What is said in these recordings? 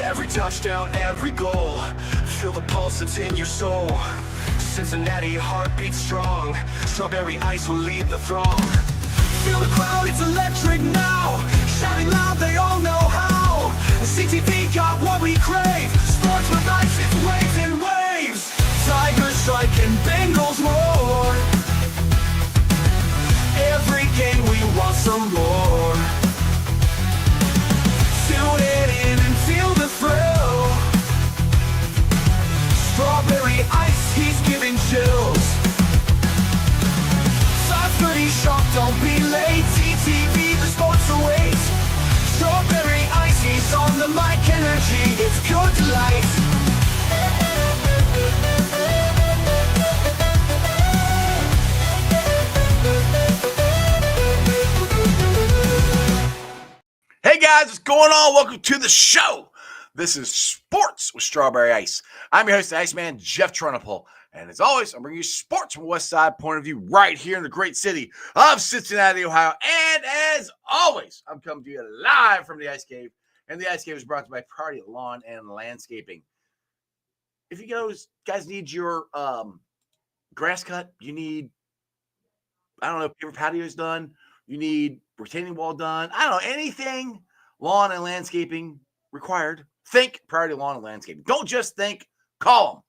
Every touchdown, every goal, feel the pulse that's in your soul. Cincinnati heartbeat strong, strawberry ice will lead the throng. Feel the crowd, it's electric now, shouting loud, they all know how. CTV got what we crave, sports with ice, it's waves and waves. Tigers strike and Bengals roar, every game we want some more. Tune in and feel the thrill, strawberry ice, he's giving chills. 5:30 sharp, don't be late, TTV, the sports awaits. Strawberry ice, he's on the mic, energy, it's good delight. Hey guys, what's going on? Welcome to the show. This is Sports with Strawberry Ice. I'm your host, the Iceman, Jeff Trunapole. And as always, I'm bringing you sports from a West Side point of view right here in the great city of Cincinnati, Ohio. And as always, I'm coming to you live from the Ice Cave. And the Ice Cave is brought to you by Priority Lawn and Landscaping. If you guys need your grass cut, you need, paper patios done, you need retaining wall done, anything lawn and landscaping required, think Priority Lawn and Landscaping. Don't just think, call them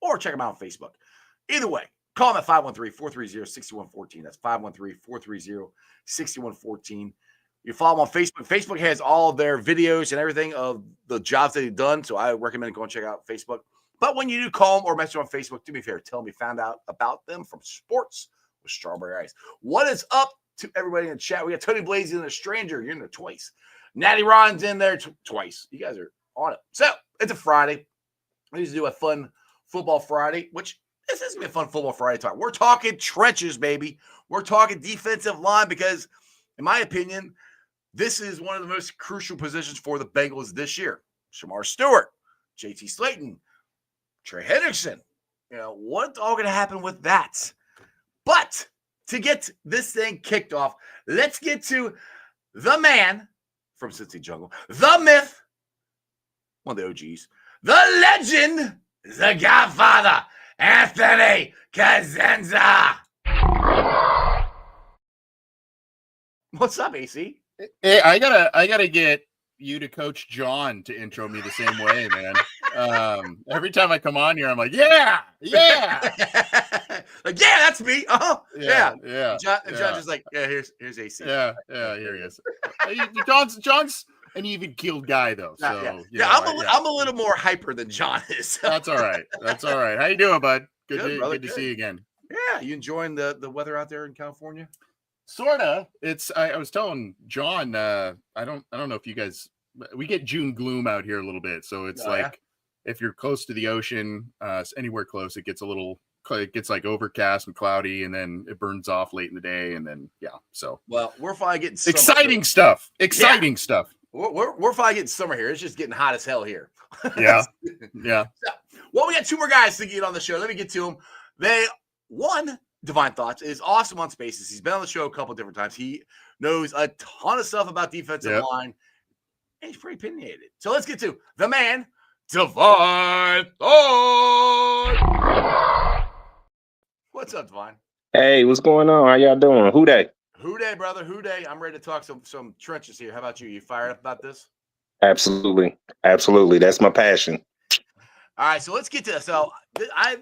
or check them out on Facebook. Either way, call them at 513-430-6114. That's 513-430-6114. You follow them on Facebook. Facebook has all their videos and everything of the jobs that they've done, so I recommend going and check out Facebook. But when you do call them or message them on Facebook, do me a favor, tell them you found out about them from Sports with Strawberry Ice. What is up to everybody in the chat? We got Tony Blaze in there, Stranger. You're in there twice. Natty Ron's in there twice. You guys are on it. So it's a Friday. We used to do a fun football Friday, which this is going to be a fun football Friday talk. We're talking trenches, baby. We're talking defensive line because, in my opinion, this is one of the most crucial positions for the Bengals this year. Shamar Stewart, JT Slayton, Trey Hendrickson. What's all going to happen with that? But to get this thing kicked off, let's get to the man from Cincy Jungle, the myth, one of the OGs, the legend, the Godfather, Anthony Cosenza. What's up, AC? Hey, I gotta get you to Coach John to intro me the same way, man. Every time I come on here, I'm like, yeah. Like, yeah, that's me. Yeah. John's Yeah. just like, yeah, here's AC. Yeah, here he is. John's an even keeled guy though. So I'm a little more hyper than John is. That's all right. How you doing, bud? Good to see you again. Yeah, you enjoying the weather out there in California? Sorta. I was telling John, I don't know if you guys, we get June gloom out here a little bit. So it's if you're close to the ocean, anywhere close, it gets like overcast and cloudy, and then it burns off late in the day, and then so we're finally getting exciting stuff. Stuff. We're finally getting summer here. It's just getting hot as hell here. Yeah. We got two more guys to get on the show. Let me get to them. Divine Thoughts is awesome on Spaces. He's been on the show a couple of different times. He knows a ton of stuff about defensive line, and he's pretty opinionated. So let's get to the man, Divine Thoughts. What's up, Divine? Hey, what's going on? How y'all doing? Who day? Who day, brother? Who day? I'm ready to talk some trenches here. How about you? You fired up about this? Absolutely. That's my passion. All right, so let's get to this. So I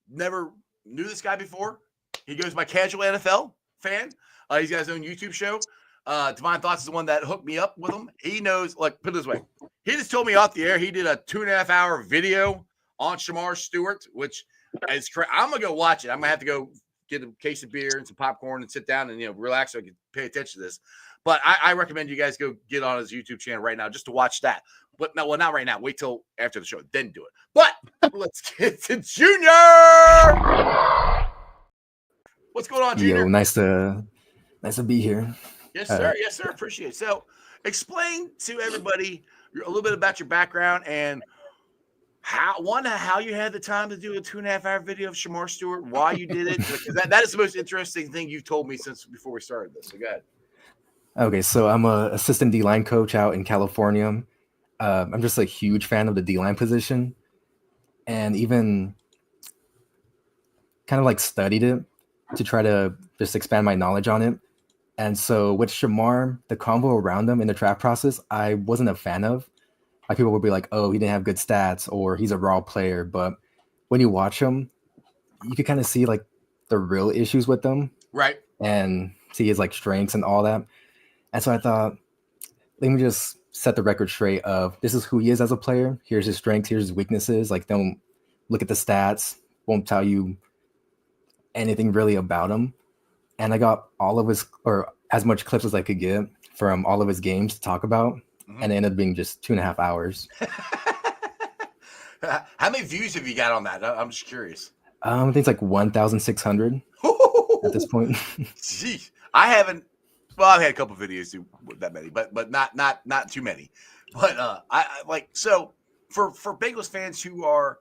never knew this guy before. He goes by Casual NFL Fan. He's got his own YouTube show. Divine Thoughts is the one that hooked me up with him. He knows, put it this way. He just told me off the air he did a 2.5 hour video on Shamar Stewart, which is I'm going to go watch it. I'm going to have to go get a case of beer and some popcorn and sit down and, relax so I can pay attention to this. But I recommend you guys go get on his YouTube channel right now just to watch that. But no, not right now. Wait till after the show, then do it. But let's get to Junior. What's going on, Junior? Yo, nice to be here. Yes, sir. Yes, sir. Appreciate it. So, explain to everybody a little bit about your background and how you had the time to do a 2.5 hour video of Shamar Stewart, why you did it. Because that is the most interesting thing you've told me since before we started this. So go ahead. Okay, so I'm a assistant D-line coach out in California. I'm just a huge fan of the D-line position, and even kind of like studied it to try to just expand my knowledge on it. And so with Shamar, the combo around him in the draft process, I wasn't a fan of. Like people would be like, "Oh, he didn't have good stats," or "He's a raw player." But when you watch him, you could kind of see like the real issues with them, Right. and see his like strengths and all that. And so I thought, let me just set the record straight of this is who he is as a player. Here's his strengths. Here's his weaknesses. Like don't look at the stats. Won't tell you anything really about him. And I got all of his, or as much clips as I could get from all of his games to talk about, and it ended up being just 2.5 hours. How many views have you got on that? I'm just curious. I think it's like 1,600 at this point. Jeez, I haven't. Well, I've had a couple videos with that many, but not too many. But I like so for Bengals fans who are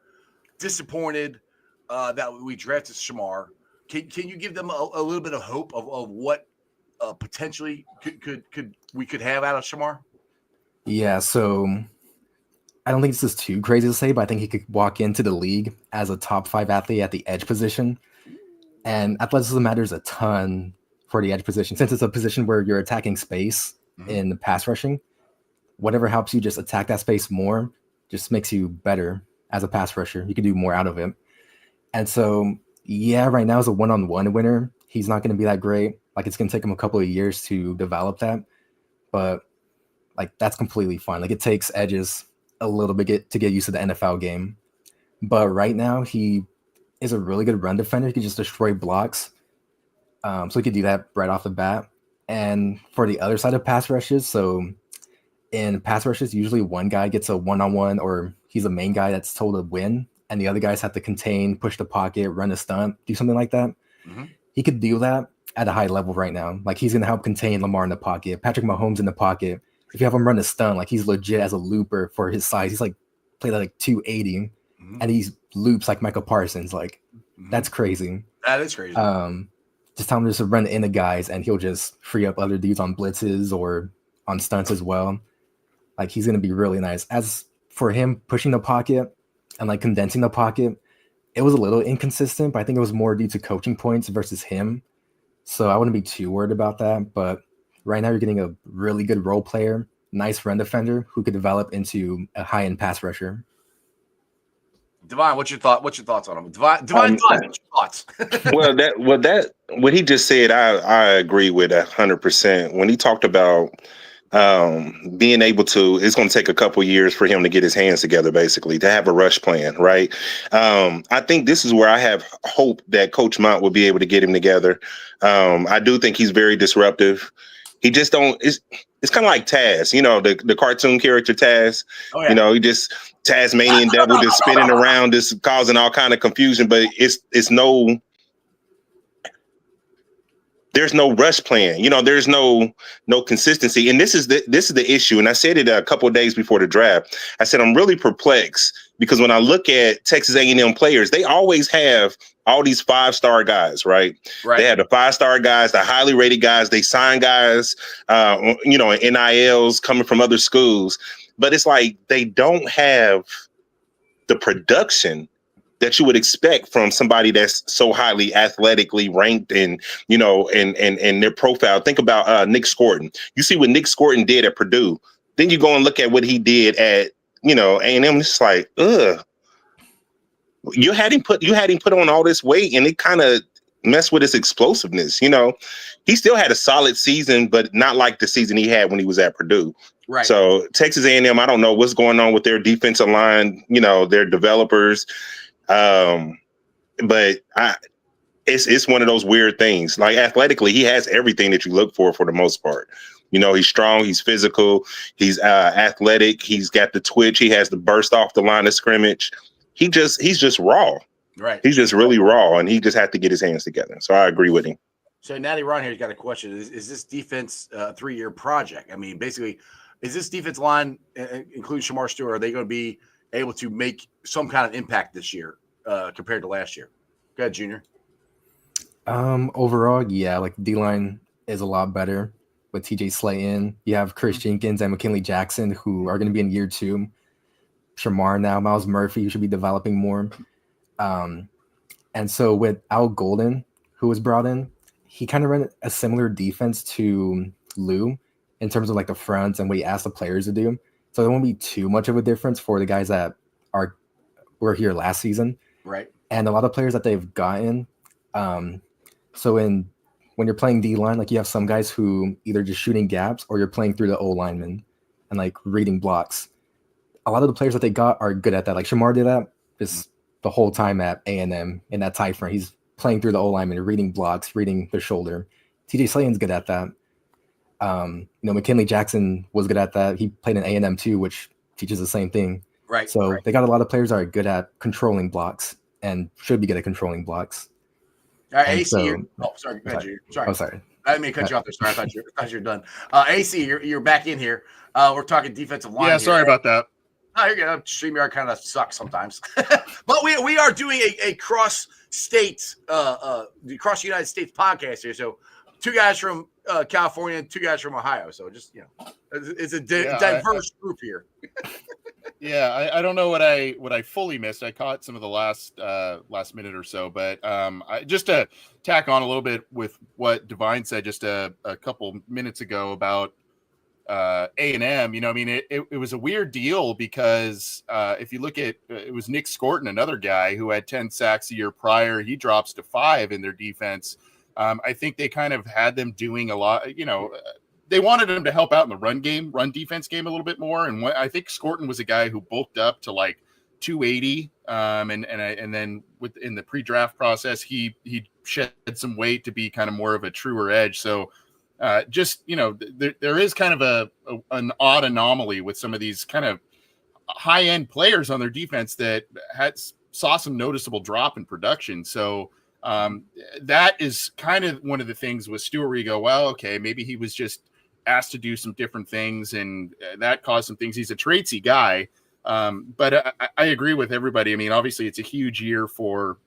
disappointed that we drafted Shamar. Can you give them a little bit of hope of what potentially could have out of Shamar? Yeah, so I don't think this is too crazy to say, but I think he could walk into the league as a top 5 athlete at the edge position. And athleticism matters a ton for the edge position, since it's a position where you're attacking space in the pass rushing. Whatever helps you just attack that space more just makes you better as a pass rusher. You can do more out of it. And so, yeah, right now is a one-on-one winner. He's not going to be that great. Like it's going to take him a couple of years to develop that. But like that's completely fine. Like it takes edges a little bit to get used to the NFL game. But right now he is a really good run defender. He can just destroy blocks. So he could do that right off the bat. And for the other side of pass rushes, so in pass rushes, usually one guy gets a one-on-one or he's a main guy that's told to win, and the other guys have to contain, push the pocket, run a stunt, do something like that. He could do that at a high level right now. Like he's going to help contain Lamar in the pocket, Patrick Mahomes in the pocket. If you have him run a stunt, like he's legit as a looper for his size. He's like played at like 280 and he loops like Michael Parsons. Like that's crazy. That is crazy. Just tell him just to run into guys and he'll just free up other dudes on blitzes or on stunts as well. Like he's going to be really nice. As for him pushing the pocket and like condensing the pocket, it was a little inconsistent, but I think it was more due to coaching points versus him. So I wouldn't be too worried about that. But right now you're getting a really good role player, nice run defender who could develop into a high-end pass rusher. Divine, what's your thoughts on him? Divine, what's your thoughts? What he just said, I agree with 100%. When he talked about being able to, it's going to take a couple years for him to get his hands together, basically, to have a rush plan, right? I think this is where I have hope that Coach Mount will be able to get him together. I do think he's very disruptive. He just don't. It's kind of like Taz, the cartoon character Taz. Oh, yeah. He just Tasmanian devil, just spinning around, just causing all kind of confusion. But there's no rush plan. There's no consistency, and this is the issue. And I said it a couple of days before the draft. I said I'm really perplexed because when I look at Texas A&M players, they always have all these 5-star guys, right? They have the 5-star guys, the highly rated guys. They sign guys, NILs coming from other schools, but it's like they don't have the production that you would expect from somebody that's so highly athletically ranked and their profile. Think about Nick Scorton. You see what Nick Scorton did at Purdue. Then you go and look at what he did at A&M. It's like, ugh. You had him put on all this weight, and it kind of messed with his explosiveness. He still had a solid season, but not like the season he had when he was at Purdue. Right. So Texas A&M, I don't know what's going on with their defensive line. Their developers. But it's one of those weird things. Like athletically, he has everything that you look for the most part. He's strong, he's physical, he's athletic, he's got the twitch, he has the burst off the line of scrimmage. He's just raw. Right. He's just really raw, and he just had to get his hands together. So I agree with him. So Natty Ron here's got a question. Is this defense a 3-year project? I mean, basically, is this defense line, including Shamar Stewart, are they going to be able to make some kind of impact this year compared to last year? Go ahead, Junior. Overall, yeah, like D-line is a lot better. with TJ Slayton. You have Chris Jenkins and McKinley Jackson, who are going to be in year 2. Shamar now, Miles Murphy, who should be developing more. And so with Al Golden, who was brought in, he kind of ran a similar defense to Lou in terms of like the fronts and what he asked the players to do. So there won't be too much of a difference for the guys that were here last season. Right. And a lot of players that they've gotten. So when you're playing D-line, like you have some guys who either just shooting gaps or you're playing through the O-lineman and like reading blocks. A lot of the players that they got are good at that. Like Shamar did that just the whole time at A&M in that tight front. He's playing through the O-lineman, reading blocks, reading the shoulder. TJ Slayton's good at that. McKinley Jackson was good at that. He played in A&M too, which teaches the same thing. Right. So right. they got a lot of players that are good at controlling blocks and should be good at controlling blocks. All right, AC. Sorry. Go ahead, sorry. Oh, sorry. I didn't mean to cut you off there. Sorry, I thought you were done. AC, you're back in here. We're talking defensive line. Yeah, sorry about that. Oh, you're good. StreamYard kind of sucks sometimes. But we are doing a cross-state, cross United States podcast here. So 2 guys from California and 2 guys from Ohio. So just, it's a diverse group here. Yeah, I don't know what I fully missed. I caught some of the last minute or so, but just to tack on a little bit with what Divine said just a couple minutes ago about A&M. It was a weird deal because if you look at it was Nick Scorton, another guy who had 10 sacks a year prior. He drops to 5 in their defense. I think they kind of had them doing a lot. They wanted him to help out in the run defense game a little bit more. And I think Scorton was a guy who bulked up to like 280. And then in the pre-draft process, he shed some weight to be kind of more of a truer edge. So there is kind of an odd anomaly with some of these kind of high-end players on their defense that saw some noticeable drop in production. So that is kind of one of the things with Stewart where you go, well, okay, maybe he was just asked to do some different things and that caused some things. He's a tradesy guy. But I agree with everybody. I mean, obviously it's a huge year for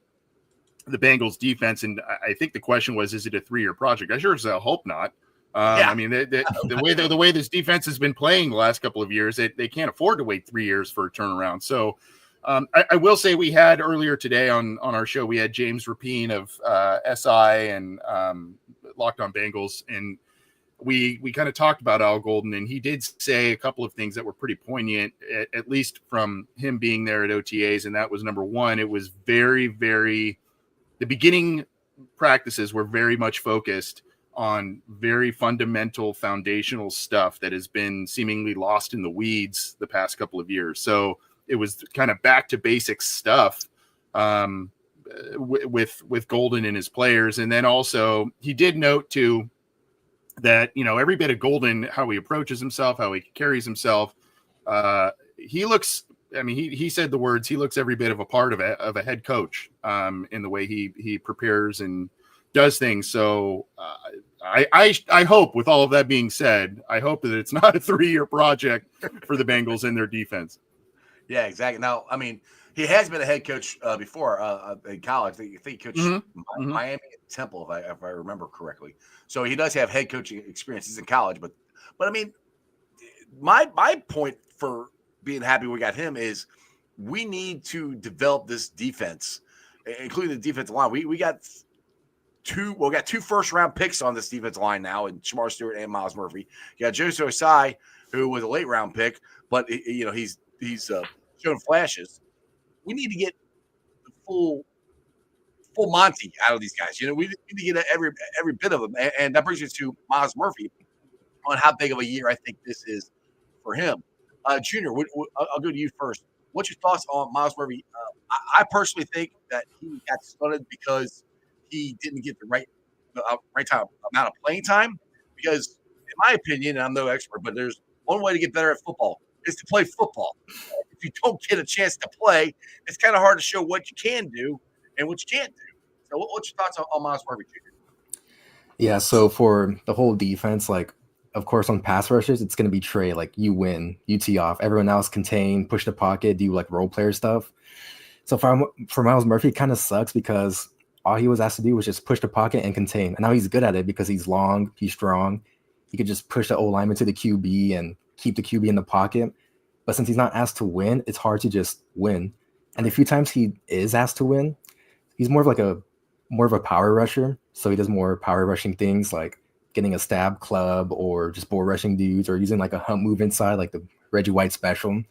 the Bengals defense. And I think the question was, is it a 3-year project? I sure as hell hope not. I mean, the way this defense has been playing the last couple of years, they can't afford to wait 3 years for a turnaround. So I will say we had earlier today on our show, we had James Rapine of SI and Locked On Bengals. And we kind of talked about Al Golden, and he did say a couple of things that were pretty poignant, at least from him being there at OTAs. And that was number one, it was very, very, the beginning practices were very much focused on very fundamental foundational stuff that has been seemingly lost in the weeds the past couple of years. So it was kind of back to basics stuff with Golden and his players. And then also he did note too that, every bit of Golden, how he approaches himself, how he carries himself, he looks, he said the words, he looks every bit of a part of a head coach in the way he prepares and does things. So I hope, with all of that being said, I hope that it's not a 3-year project for the Bengals and their defense. Yeah, exactly. Now, he has been a head coach before in college. I think he coached Miami and Temple, if I remember correctly. So he does have head coaching experience. He's in college, but my point for being happy we got him is we need to develop this defense, including the defensive line. We got two first-round picks on this defensive line now, and Shamar Stewart and Miles Murphy. You got Joseph Osai, who was a late-round pick, but he's showing flashes. We need to get the full Monty out of these guys. We need to get every bit of them, and that brings us to Miles Murphy on how big of a year I think this is for him. Junior, I'll go to you first. What's your thoughts on Miles Murphy? I personally think that he got stunted because he didn't get the right amount of playing time. Because, in my opinion, and I'm no expert, but there's one way to get better at football is to play football. If you don't get a chance to play, it's kind of hard to show what you can do and what you can't do. So, what's your thoughts on Miles Murphy, Jr.? Yeah, so for the whole defense, of course, on pass rushes, it's going to be Trey. You win, you tee off. Everyone else contain, push the pocket, do role player stuff. So for Miles Murphy, it kind of sucks because all he was asked to do was just push the pocket and contain. And now he's good at it because he's long, he's strong. he could just push the O lineman to the QB and keep the QB in the pocket. But since he's not asked to win, it's hard to just win. And the few times he is asked to win, he's more of a power rusher. So he does more power rushing things like getting a stab club or just bull rushing dudes or using like a hump move inside, like the Reggie White special.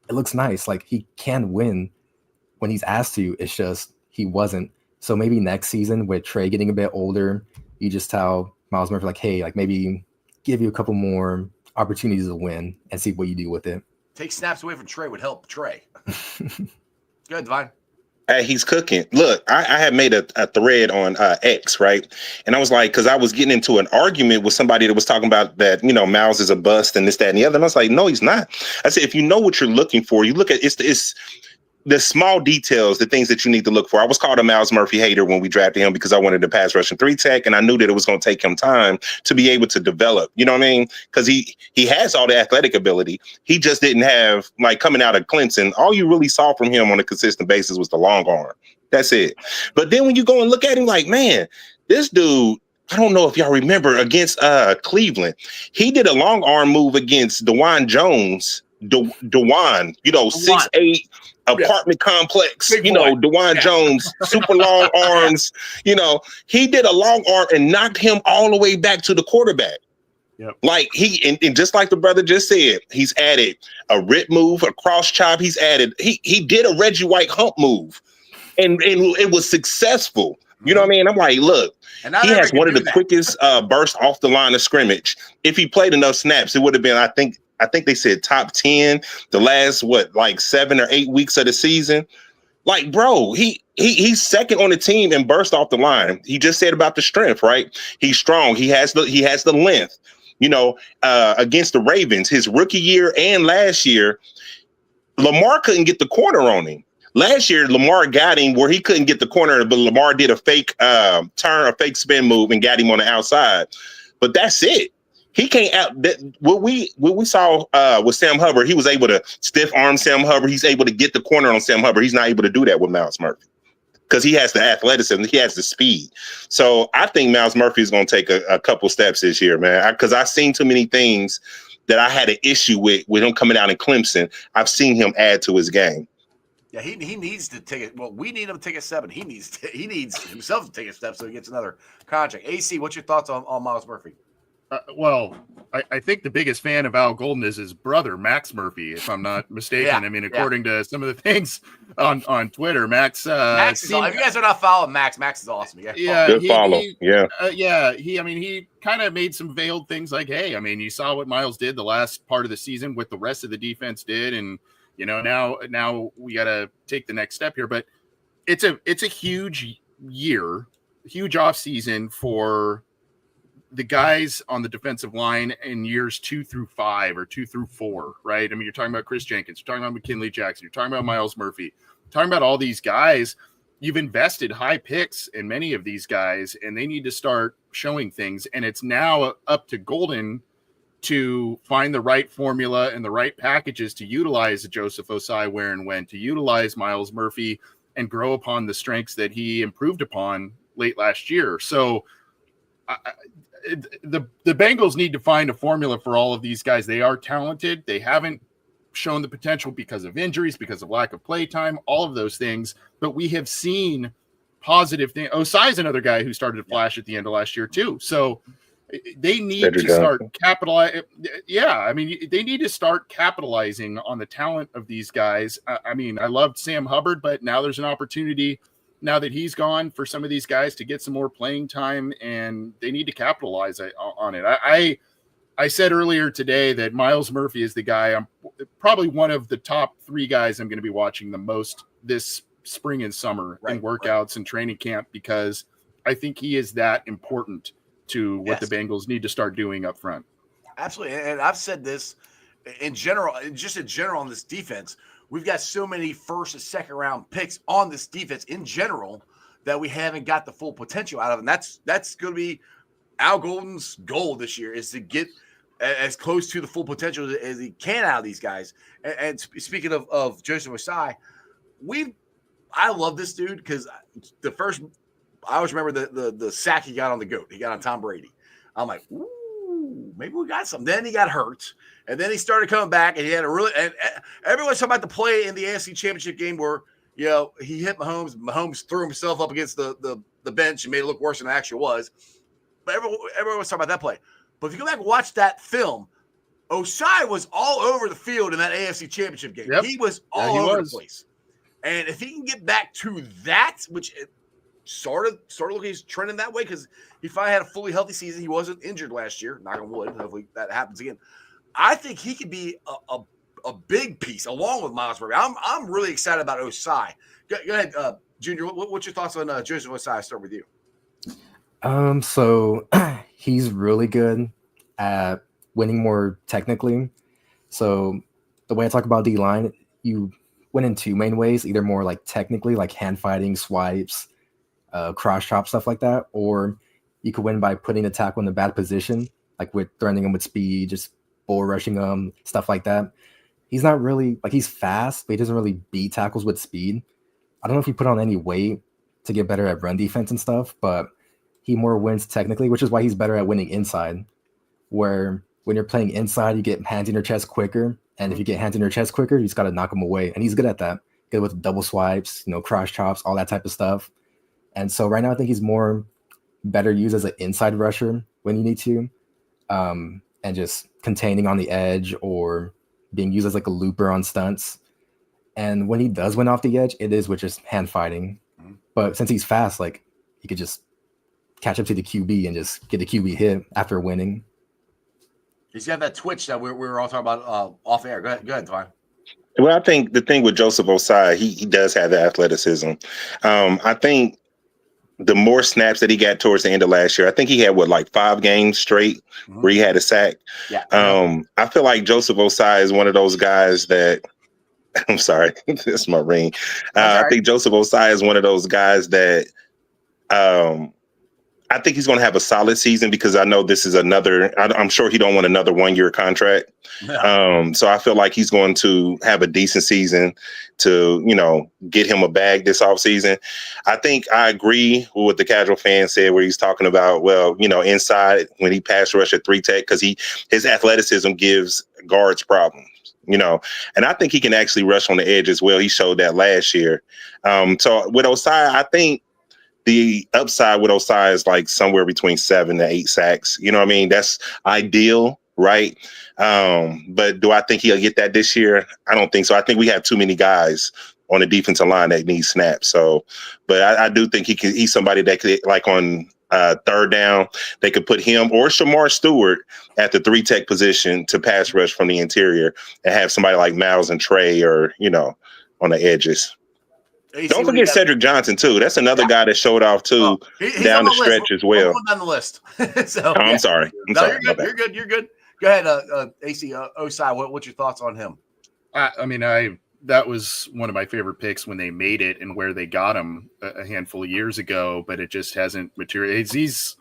It looks nice. Like he can win when he's asked to. It's just he wasn't. So maybe next season with Trey getting a bit older, you just tell Miles Murphy like, hey, like maybe give you a couple more opportunities to win and see what you do with it. Take snaps away from Trey would help Trey. Good, Divine. Hey, he's cooking. Look, I had made a thread on X, right? And I was like, because I was getting into an argument with somebody that was talking about that, Miles is a bust and this, that, and the other. And I was like, no, he's not. I said, if you know what you're looking for, you look at it's the small details, the things that you need to look for. I was called a Miles Murphy hater when we drafted him because I wanted a pass rushing 3-tech, and I knew that it was going to take him time to be able to develop. You know what I mean? Because he has all the athletic ability. He just didn't have, like, coming out of Clemson, all you really saw from him on a consistent basis was the long arm. That's it. But then when you go and look at him, like, man, this dude, I don't know if y'all remember against Cleveland, he did a long arm move against DeJuan Jones. DeJuan, 6'8" apartment complex, DeJuan Jones, super long arms, he did a long arm and knocked him all the way back to the quarterback. Yep. Like and just like the brother just said, he's added a rip move, a cross chop. He's added, he did a Reggie White hump move and it was successful. You know what I mean? I'm like, look, he has one of the quickest bursts off the line of scrimmage. If he played enough snaps, it would have been, I think they said top 10 the last 7 or 8 weeks of the season. Like, bro, he's second on the team and burst off the line. He just said about the strength, right? He's strong. He has the length. Against the Ravens, his rookie year and last year, Lamar couldn't get the corner on him. Last year, Lamar got him where he couldn't get the corner, but Lamar did a fake turn, a fake spin move and got him on the outside. But that's it. He can't out what we saw with Sam Hubbard. He was able to stiff arm Sam Hubbard. He's able to get the corner on Sam Hubbard. He's not able to do that with Miles Murphy because he has the athleticism. He has the speed. So I think Miles Murphy is going to take a couple steps this year, man, because I've seen too many things that I had an issue with him coming out in Clemson. I've seen him add to his game. Yeah, he needs to take it. Well, we need him to take a step, and he needs himself to take a step so he gets another contract. AC, what's your thoughts on Miles Murphy? Well, I think the biggest fan of Al Golden is his brother, Max Murphy, if I'm not mistaken. Yeah, I mean, according to some of the things on Twitter, Max is if you guys are not following Max is awesome. Good follow. He kind of made some veiled things like, hey, I mean, you saw what Miles did the last part of the season, what the rest of the defense did, and now we got to take the next step here. But it's a huge year, huge off season for the guys on the defensive line in years 2 through 5 or 2 through 4, right? I mean, you're talking about Chris Jenkins, you're talking about McKinley Jackson, you're talking about Miles Murphy, you're talking about all these guys. You've invested high picks in many of these guys, and they need to start showing things. And it's now up to Golden to find the right formula and the right packages to utilize Joseph Osai where and when, to utilize Miles Murphy and grow upon the strengths that he improved upon late last year. So the Bengals need to find a formula for all of these guys. They are talented. They haven't shown the potential because of injuries, because of lack of play time, all of those things. But we have seen positive things. Osai is another guy who started to flash at the end of last year too. So they need to start capitalizing. Yeah, I mean, they need to start capitalizing on the talent of these guys. I mean, I loved Sam Hubbard, but now there's an opportunity now that he's gone for some of these guys to get some more playing time, and they need to capitalize on it. I said earlier today that Miles Murphy is the guy. I'm probably one of the top 3 guys I'm going to be watching the most this spring and summer in workouts and training camp, because I think he is that important to what the Bengals need to start doing up front. Absolutely. And I've said this in general, just in general on this defense. We've got so many first and second round picks on this defense in general that we haven't got the full potential out of. And that's going to be Al Golden's goal this year, is to get as close to the full potential as he can out of these guys. And speaking of Joseph Osai, I love this dude because I always remember the sack he got on the GOAT. He got on Tom Brady. I'm like, ooh, ooh, maybe we got some. Then he got hurt, and then he started coming back, and he had a really. And everyone's talking about the play in the AFC Championship game where he hit Mahomes. Mahomes threw himself up against the bench and made it look worse than it actually was. But everyone was talking about that play. But if you go back and watch that film, Osai was all over the field in that AFC Championship game. Yep. He was all over the place. And if he can get back to that, which it sort of looking he's trending that way, because he finally had a fully healthy season. He wasn't injured last year. Knock on wood. Hopefully that happens again. I think he could be a big piece along with Miles Murray. I'm really excited about Osai. Go ahead, Junior. What's your thoughts on Joseph Osai? I'll start with you. So he's really good at winning more technically. So the way I talk about D-line, you win in two main ways, either more like technically, like hand fighting, swipes, cross chop, stuff like that, or you could win by putting the tackle in a bad position, like with threatening him with speed, just bull rushing him, stuff like that. He's not really like he's fast, but he doesn't really beat tackles with speed. I don't know if he put on any weight to get better at run defense and stuff, but he more wins technically, which is why he's better at winning inside. Where when you're playing inside, you get hands in your chest quicker. And if you get hands in your chest quicker, you just got to knock them away. And he's good at that. Good with double swipes, cross chops, all that type of stuff. And so right now, I think he's more better used as an inside rusher when you need to. And just containing on the edge or being used as like a looper on stunts. And when he does win off the edge, it is with just hand fighting. But since he's fast, like he could just catch up to the QB and just get the QB hit after winning. He's got that twitch that we were all talking about off air. Go ahead, Dwight. Well, I think the thing with Joseph Osai, he does have the athleticism. I think the more snaps that he got towards the end of last year, I think he had 5 games straight where he had a sack. Yeah. I feel like Joseph Osai is one of those guys that I'm sorry, that's my ring. I think Joseph Osai is one of those guys that I think he's going to have a solid season because I know this is I'm sure he don't want another 1-year contract. Yeah. So I feel like he's going to have a decent season to, get him a bag this offseason. I think I agree with what the casual fan said where he's talking about, inside when he pass rush at 3-tech because his athleticism gives guards problems. And I think he can actually rush on the edge as well. He showed that last year. So with Osai, I think the upside with Osai is like somewhere between 7 to 8 sacks. You know what I mean? That's ideal, right? But do I think he'll get that this year? I don't think so. I think we have too many guys on the defensive line that need snaps. So, but I do think he's somebody that could, like on third down, they could put him or Shamar Stewart at the 3-tech position to pass rush from the interior and have somebody like Miles and Trey or, on the edges. Don't forget Cedric Johnson, too. That's another guy that showed off, too, down the stretch as well. I'm on the list. I'm sorry. You're good. You're good. Go ahead, AC Osai. What's your thoughts on him? That was one of my favorite picks when they made it and where they got him a handful of years ago, but it just hasn't materialized.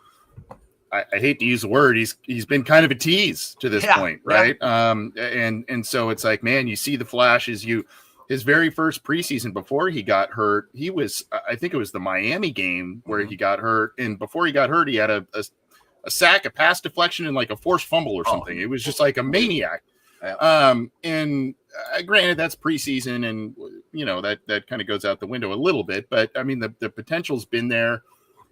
I hate to use the word. He's been kind of a tease to this point, right? Yeah. And so it's like, man, you see the flashes. His very first preseason before he got hurt, I think it was the Miami game where he got hurt. And before he got hurt, he had a sack, a pass deflection, and like a forced fumble or something. It was just like a maniac. Yeah. And granted, that's preseason, and that kind of goes out the window a little bit. But I mean, the potential's been there.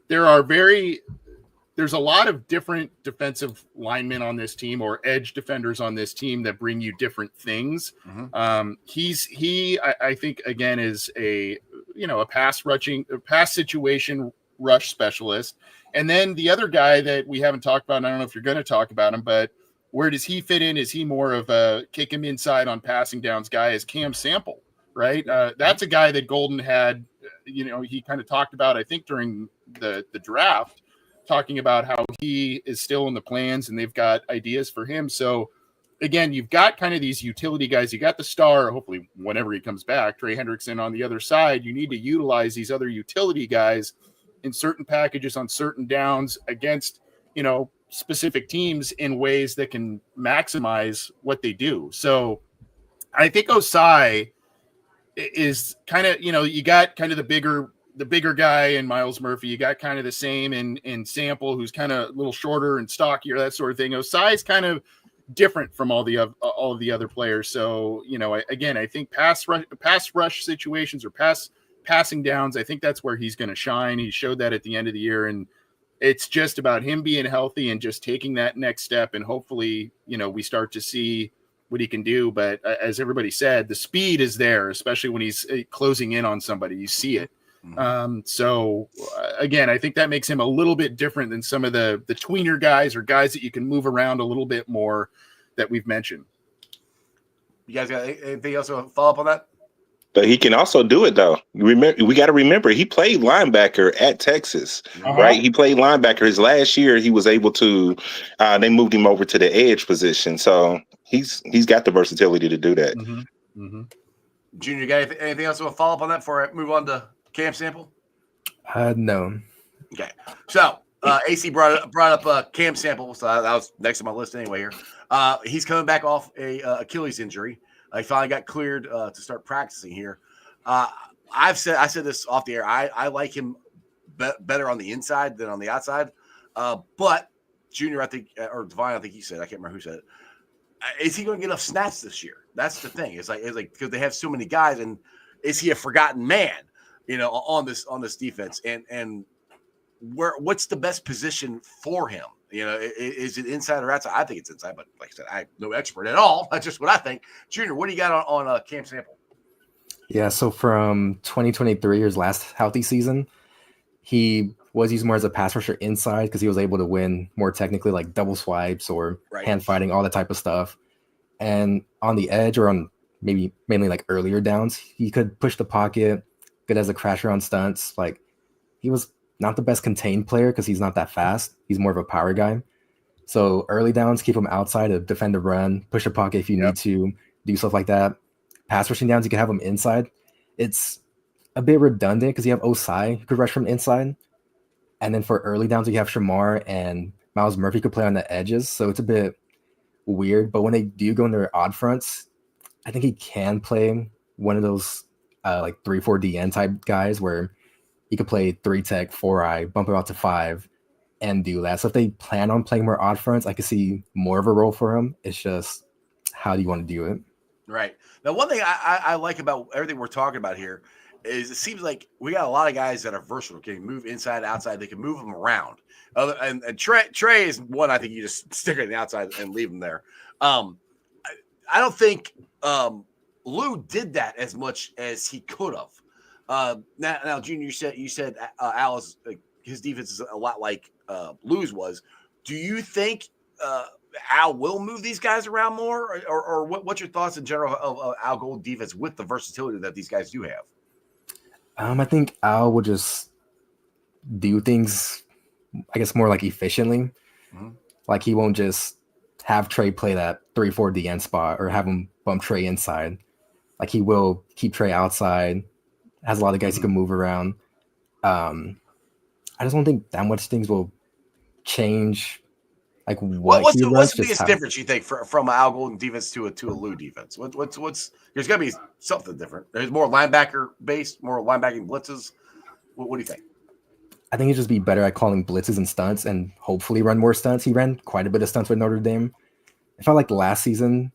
There's a lot of different defensive linemen on this team or edge defenders on this team that bring you different things. Mm-hmm. I think again is a pass situation rush specialist. And then the other guy that we haven't talked about, and I don't know if you're going to talk about him, but where does he fit in? Is he more of a kick him inside on passing downs guy as Cam Sample, right? That's a guy that Golden had, he kind of talked about, I think during the draft, talking about how he is still in the plans and they've got ideas for him. So again, you've got kind of these utility guys. You got the star, hopefully whenever he comes back, Trey Hendrickson on the other side. You need to utilize these other utility guys in certain packages on certain downs against, specific teams in ways that can maximize what they do. So I think Osai is kind of, you got kind of the the bigger guy in Miles Murphy. You got kind of the same in Sample, who's kind of a little shorter and stockier, that sort of thing. Size kind of different from all of the other players. So, I think pass rush situations or passing downs, I think that's where he's going to shine. He showed that at the end of the year, and it's just about him being healthy and just taking that next step. And hopefully, we start to see what he can do. But as everybody said, the speed is there, especially when he's closing in on somebody. You see it. So again, I think that makes him a little bit different than some of the tweener guys or guys that you can move around a little bit more that we've mentioned. You guys got anything else to follow up on that? But he can also do it, though. We got to remember he played linebacker at Texas, right? He played linebacker his last year. He was able to. They moved him over to the edge position, so he's got the versatility to do that. Junior, got anything else to follow up on that before I move on to Cam Sample? No. Okay, so AC brought up Cam Sample, so that was next on my list anyway. Here, he's coming back off a Achilles injury. He finally got cleared to start practicing here. I said this off the air. I like him better on the inside than on the outside. But Junior, I think, or Divine, I think he said, I can't remember who said it. Is he going to get enough snaps this year? That's the thing. It's like because they have so many guys, and is he a forgotten man? On this defense, and what's the best position for him? Is it inside or outside? I think it's inside, but like I said, I'm no expert at all. That's just what I think. Junior, what do you got on Cam Sample? Yeah, so from 2023, his last healthy season, he was used more as a pass rusher inside because he was able to win more technically, like double swipes or hand fighting, all that type of stuff. And on the edge or on maybe mainly like earlier downs, he could push the pocket, good as a crasher on stunts. Like he was not the best contained player because he's not that fast. He's more of a power guy. So early downs, keep him outside to defend the run, push a pocket if you need to, do stuff like that. Pass rushing downs, you can have him inside. It's a bit redundant because you have Osai who could rush from inside. And then for early downs, you have Shamar and Miles Murphy could play on the edges. So it's a bit weird. But when they do go in their odd fronts, I think he can play one of those like 3-4 DN type guys where he could play 3 tech, 4-eye, bump him out to 5, and do that. So if they plan on playing more odd fronts, I could see more of a role for him. It's just how do you want to do it? Right. Now, one thing I like about everything we're talking about here is it seems like we got a lot of guys that are versatile, can move inside, outside. They can move them around. And Trey is one I think you just stick it on the outside and leave him there. I don't think Lou did that as much as he could have. Now, Junior, you said Al's his defense is a lot like Lou's was. Do you think Al will move these guys around more, or what's your thoughts in general of Al Gold defense with the versatility that these guys do have? I think Al will just do things, I guess, more like efficiently. Like he won't just have Trey play that 3-4 DN spot or have him bump Trey inside. Like he will keep Trey outside. Has a lot of guys who can move around. I just don't think that much things will change. Like what's the biggest difference you think from an Al Golden defense to a Lou defense? What's there's got to be something different. There's more linebacker based, more linebacking blitzes. What do you think? I think he'd just be better at calling blitzes and stunts, and hopefully run more stunts. He ran quite a bit of stunts with Notre Dame. I felt like last season,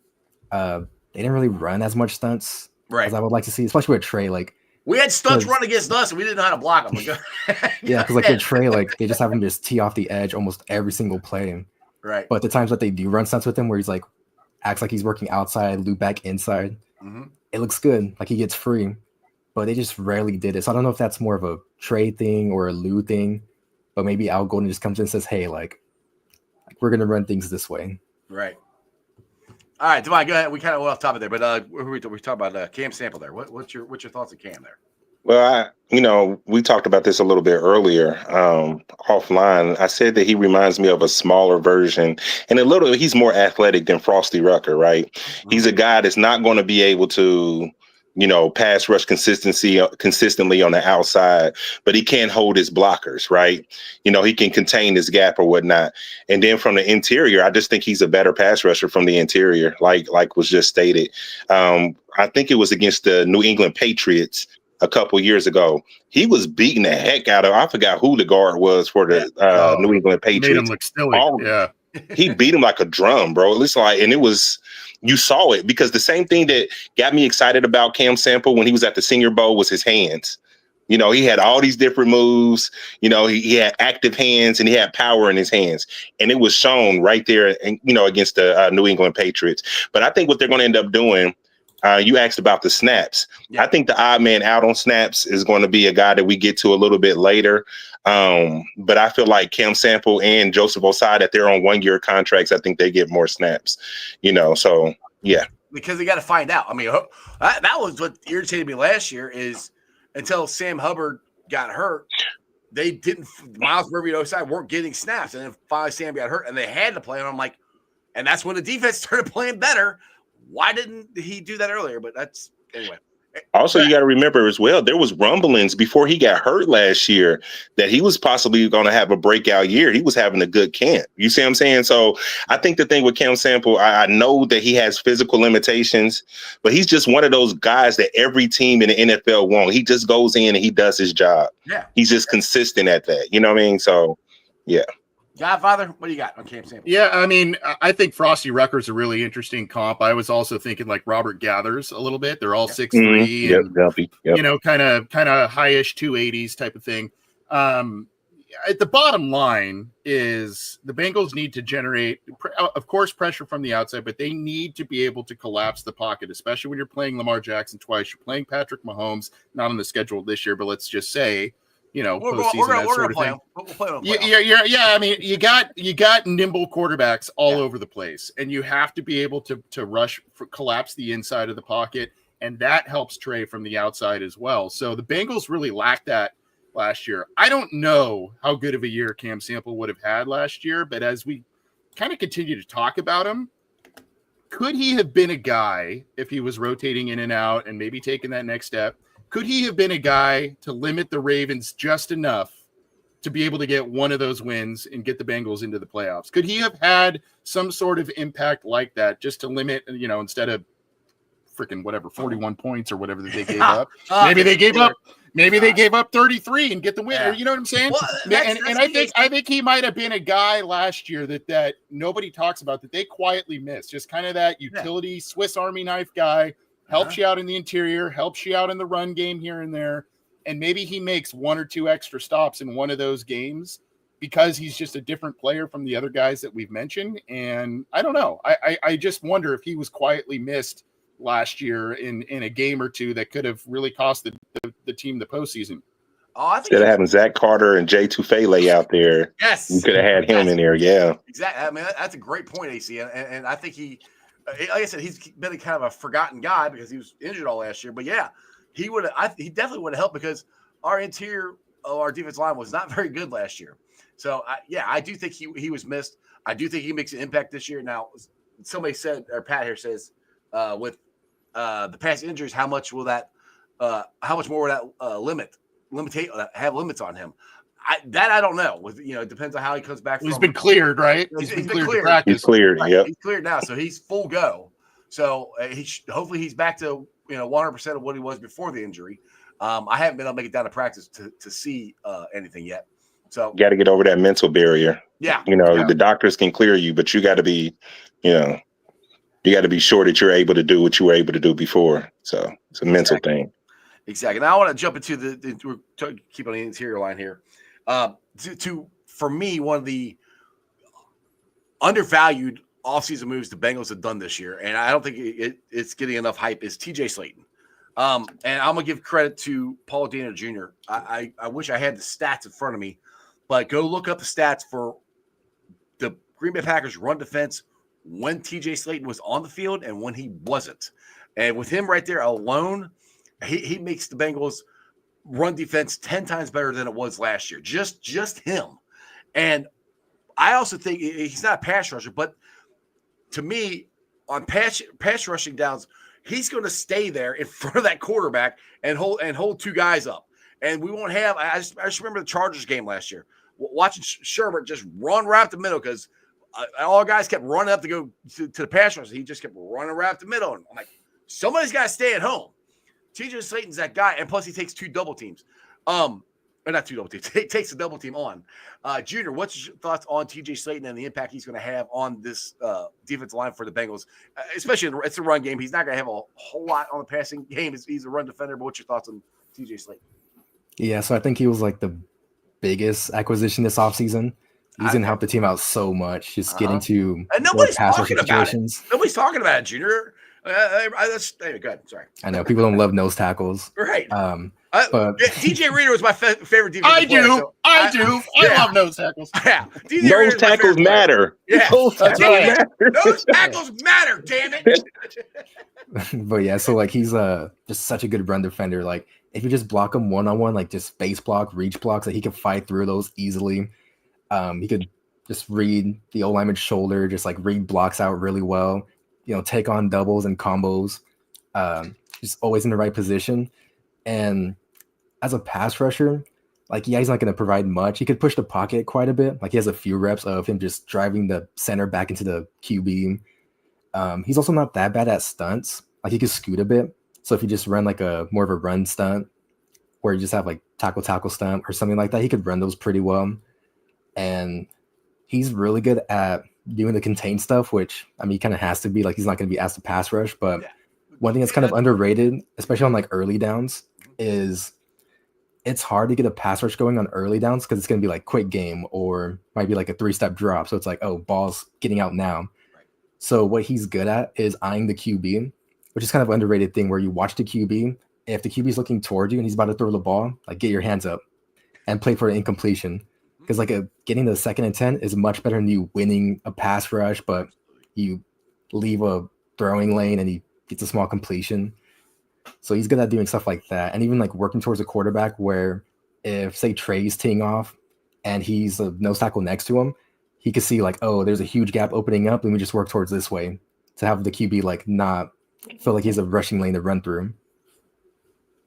they didn't really run as much stunts as I would like to see, especially with Trey. Like we had stunts run against us, and we didn't know how to block them. Yeah, because like with Trey, like they just have him just tee off the edge almost every single play. Right. But the times that they do run stunts with him, where he's like acts like he's working outside, loop back inside, it looks good. Like he gets free, but they just rarely did it. So I don't know if that's more of a Trey thing or a Lou thing, but maybe Al Golden just comes in and says, "Hey, like we're gonna run things this way." Right. All right, Devon, go ahead. We kind of went off topic there, but we talked about Cam Sample there. What's your thoughts on Cam there? Well, we talked about this a little bit earlier offline. I said that he reminds me of a smaller version, and he's more athletic than Frosty Rucker, right? He's a guy that's not going to be able to, pass rush consistently on the outside, but he can't hold his blockers, right? He can contain his gap or whatnot. And then from the interior, I just think he's a better pass rusher from the interior, like was just stated. I think it was against the New England Patriots. a couple years ago. He was beating the heck out of, I forgot who the guard was for the New England Made him Patriots. look silly. Yeah. He beat him like a drum, bro. It's like, and it was, you saw it, because the same thing that got me excited about Cam Sample when he was at the Senior Bowl was his hands. You know, he had all these different moves. You know, he had active hands and he had power in his hands. And it was shown right there, and you know, against the New England Patriots. But I think what they're going to end up doing, you asked about the snaps. Yeah. I think the odd man out on snaps is going to be a guy that we get to a little bit later. But I feel like Cam Sample and Joseph Osai, that they're on 1-year contracts, I think they get more snaps, you know, so yeah. Because they got to find out. I mean, that was what irritated me last year is until Sam Hubbard got hurt, they didn't, Miles Murphy and Osai weren't getting snaps. And then finally Sam got hurt and they had to play him. I'm like, and that's when the defense started playing better. Why didn't he do that earlier? But that's, anyway. Also, you got to remember as well, there was rumblings before he got hurt last year that he was possibly going to have a breakout year. He was having a good camp. You see what I'm saying? So I think the thing with Cam Sample, I know that he has physical limitations, but he's just one of those guys that every team in the NFL wants. He just goes in and he does his job. Yeah. He's just consistent at that. You know what I mean? So, yeah. Godfather, what do you got on Cam Sample? Yeah, I mean, I think Frosty Rucker's a really interesting comp. I was also thinking like Robert Gathers a little bit. They're all 6'3", yep. You know, kind of high-ish 280s type of thing. The bottom line is the Bengals need to generate, of course, pressure from the outside, but they need to be able to collapse the pocket, especially when you're playing Lamar Jackson twice. You're playing Patrick Mahomes, not on the schedule this year, but let's just say, you know, postseason, that sort of thing. We'll play them. Yeah. I mean, you got nimble quarterbacks all over the place, and you have to be able to rush, collapse the inside of the pocket, and that helps Trey from the outside as well. So the Bengals really lacked that last year. I don't know how good of a year Cam Sample would have had last year, but as we kind of continue to talk about him, could he have been a guy if he was rotating in and out and maybe taking that next step? Could he have been a guy to limit the Ravens just enough to be able to get one of those wins and get the Bengals into the playoffs? Could he have had some sort of impact like that just to limit, you know, instead of freaking whatever, 41 points or whatever that they gave up? Maybe they gave up 33 and get the win. Or, you know what I'm saying? Well, and I think he might have been a guy last year that nobody talks about, that they quietly missed. Just kind of that utility Swiss Army knife guy. Helps you out in the interior, helps you out in the run game here and there. And maybe he makes 1 or 2 extra stops in one of those games because he's just a different player from the other guys that we've mentioned. And I don't know. I just wonder if he was quietly missed last year in a game or two that could have really cost the team the postseason. Oh, I think instead of having Zach Carter and Jay Tufele out there, you could have had him in there. Yeah, exactly. I mean, that's a great point, AC. And I think he, like I said, he's been a kind of a forgotten guy because he was injured all last year. But yeah, he definitely would have helped because our interior of our defense line was not very good last year. So I do think he was missed. I do think he makes an impact this year. Now, somebody said, or Pat here says, with the past injuries, how much more will that have limits on him? I don't know. It depends on how he comes back. He's been cleared, right? He's been cleared to practice. He's cleared. Right. Yep. He's cleared now, so he's full go. So hopefully he's back to 100% of what he was before the injury. I haven't been able to make it down to practice to see anything yet. So you got to get over that mental barrier. Yeah. The doctors can clear you, but you got to be, you got to be sure that you're able to do what you were able to do before. So it's a mental thing. Exactly. Now I want to jump into keep on the interior line here. For me, one of the undervalued offseason moves the Bengals have done this year, and I don't think it's getting enough hype, is TJ Slayton. And I'm going to give credit to Paul Daniel Jr. I wish I had the stats in front of me, but go look up the stats for the Green Bay Packers run defense when TJ Slayton was on the field and when he wasn't. And with him right there alone, he makes the Bengals run defense 10 times better than it was last year. Just him. And I also think he's not a pass rusher, but to me, on pass rushing downs, he's going to stay there in front of that quarterback and hold 2 guys up. And we won't have. I just remember the Chargers game last year, watching Sherbert just run right up the middle because all guys kept running up to go to the pass rush. He just kept running right up the middle. And I'm like, somebody's got to stay at home. TJ Slayton's that guy, and plus he takes 2 double teams. Or not 2 double teams. He takes a double team on. Junior, what's your thoughts on TJ Slayton and the impact he's going to have on this defensive line for the Bengals? Especially it's a run game. He's not going to have a whole lot on the passing game. He's a run defender. But what's your thoughts on TJ Slayton? Yeah, so I think he was like the biggest acquisition this offseason. He's going to help the team out so much, just getting to and nobody's pass talking rush about situations. it. Nobody's talking about it, Junior. Anyway, go ahead. Sorry. I know people don't love nose tackles. Right. But DJ Reader was my favorite defensive I player. do. I love nose tackles. Yeah. DJ Nose Reader's my tackles favorite player. matter. Yeah. Nose That's tackles right. matter. Those tackles matter, damn it. but yeah, so like he's just such a good run defender. Like if you just block him one-on-one, like just space block, reach blocks, like he could fight through those easily. He could just read the O-lineman's shoulder, just like read blocks out really well, take on doubles and combos. Just always in the right position. And as a pass rusher, like, yeah, he's not going to provide much. He could push the pocket quite a bit. Like he has a few reps of him just driving the center back into the QB. He's also not that bad at stunts. Like he could scoot a bit. So if you just run like more of a run stunt where you just have like tackle stunt or something like that, he could run those pretty well. And he's really good at doing the contain stuff, which I mean, he kind of has to be. Like he's not going to be asked to pass rush, but one thing that's kind of underrated, especially on like early downs, is it's hard to get a pass rush going on early downs because it's going to be like quick game or might be like a 3-step drop. So it's like, oh, ball's getting out now. Right. So what he's good at is eyeing the QB, which is kind of an underrated thing where you watch the QB. If the QB is looking towards you and he's about to throw the ball, like get your hands up and play for an incompletion. Because like getting the 2nd and 10 is much better than you winning a pass rush, but you leave a throwing lane and he gets a small completion. So he's good at doing stuff like that. And even like working towards a quarterback where if say Trey's teeing off and he's a nose tackle next to him, he could see like, oh, there's a huge gap opening up. Let me just work towards this way to have the QB like not feel like he's a rushing lane to run through.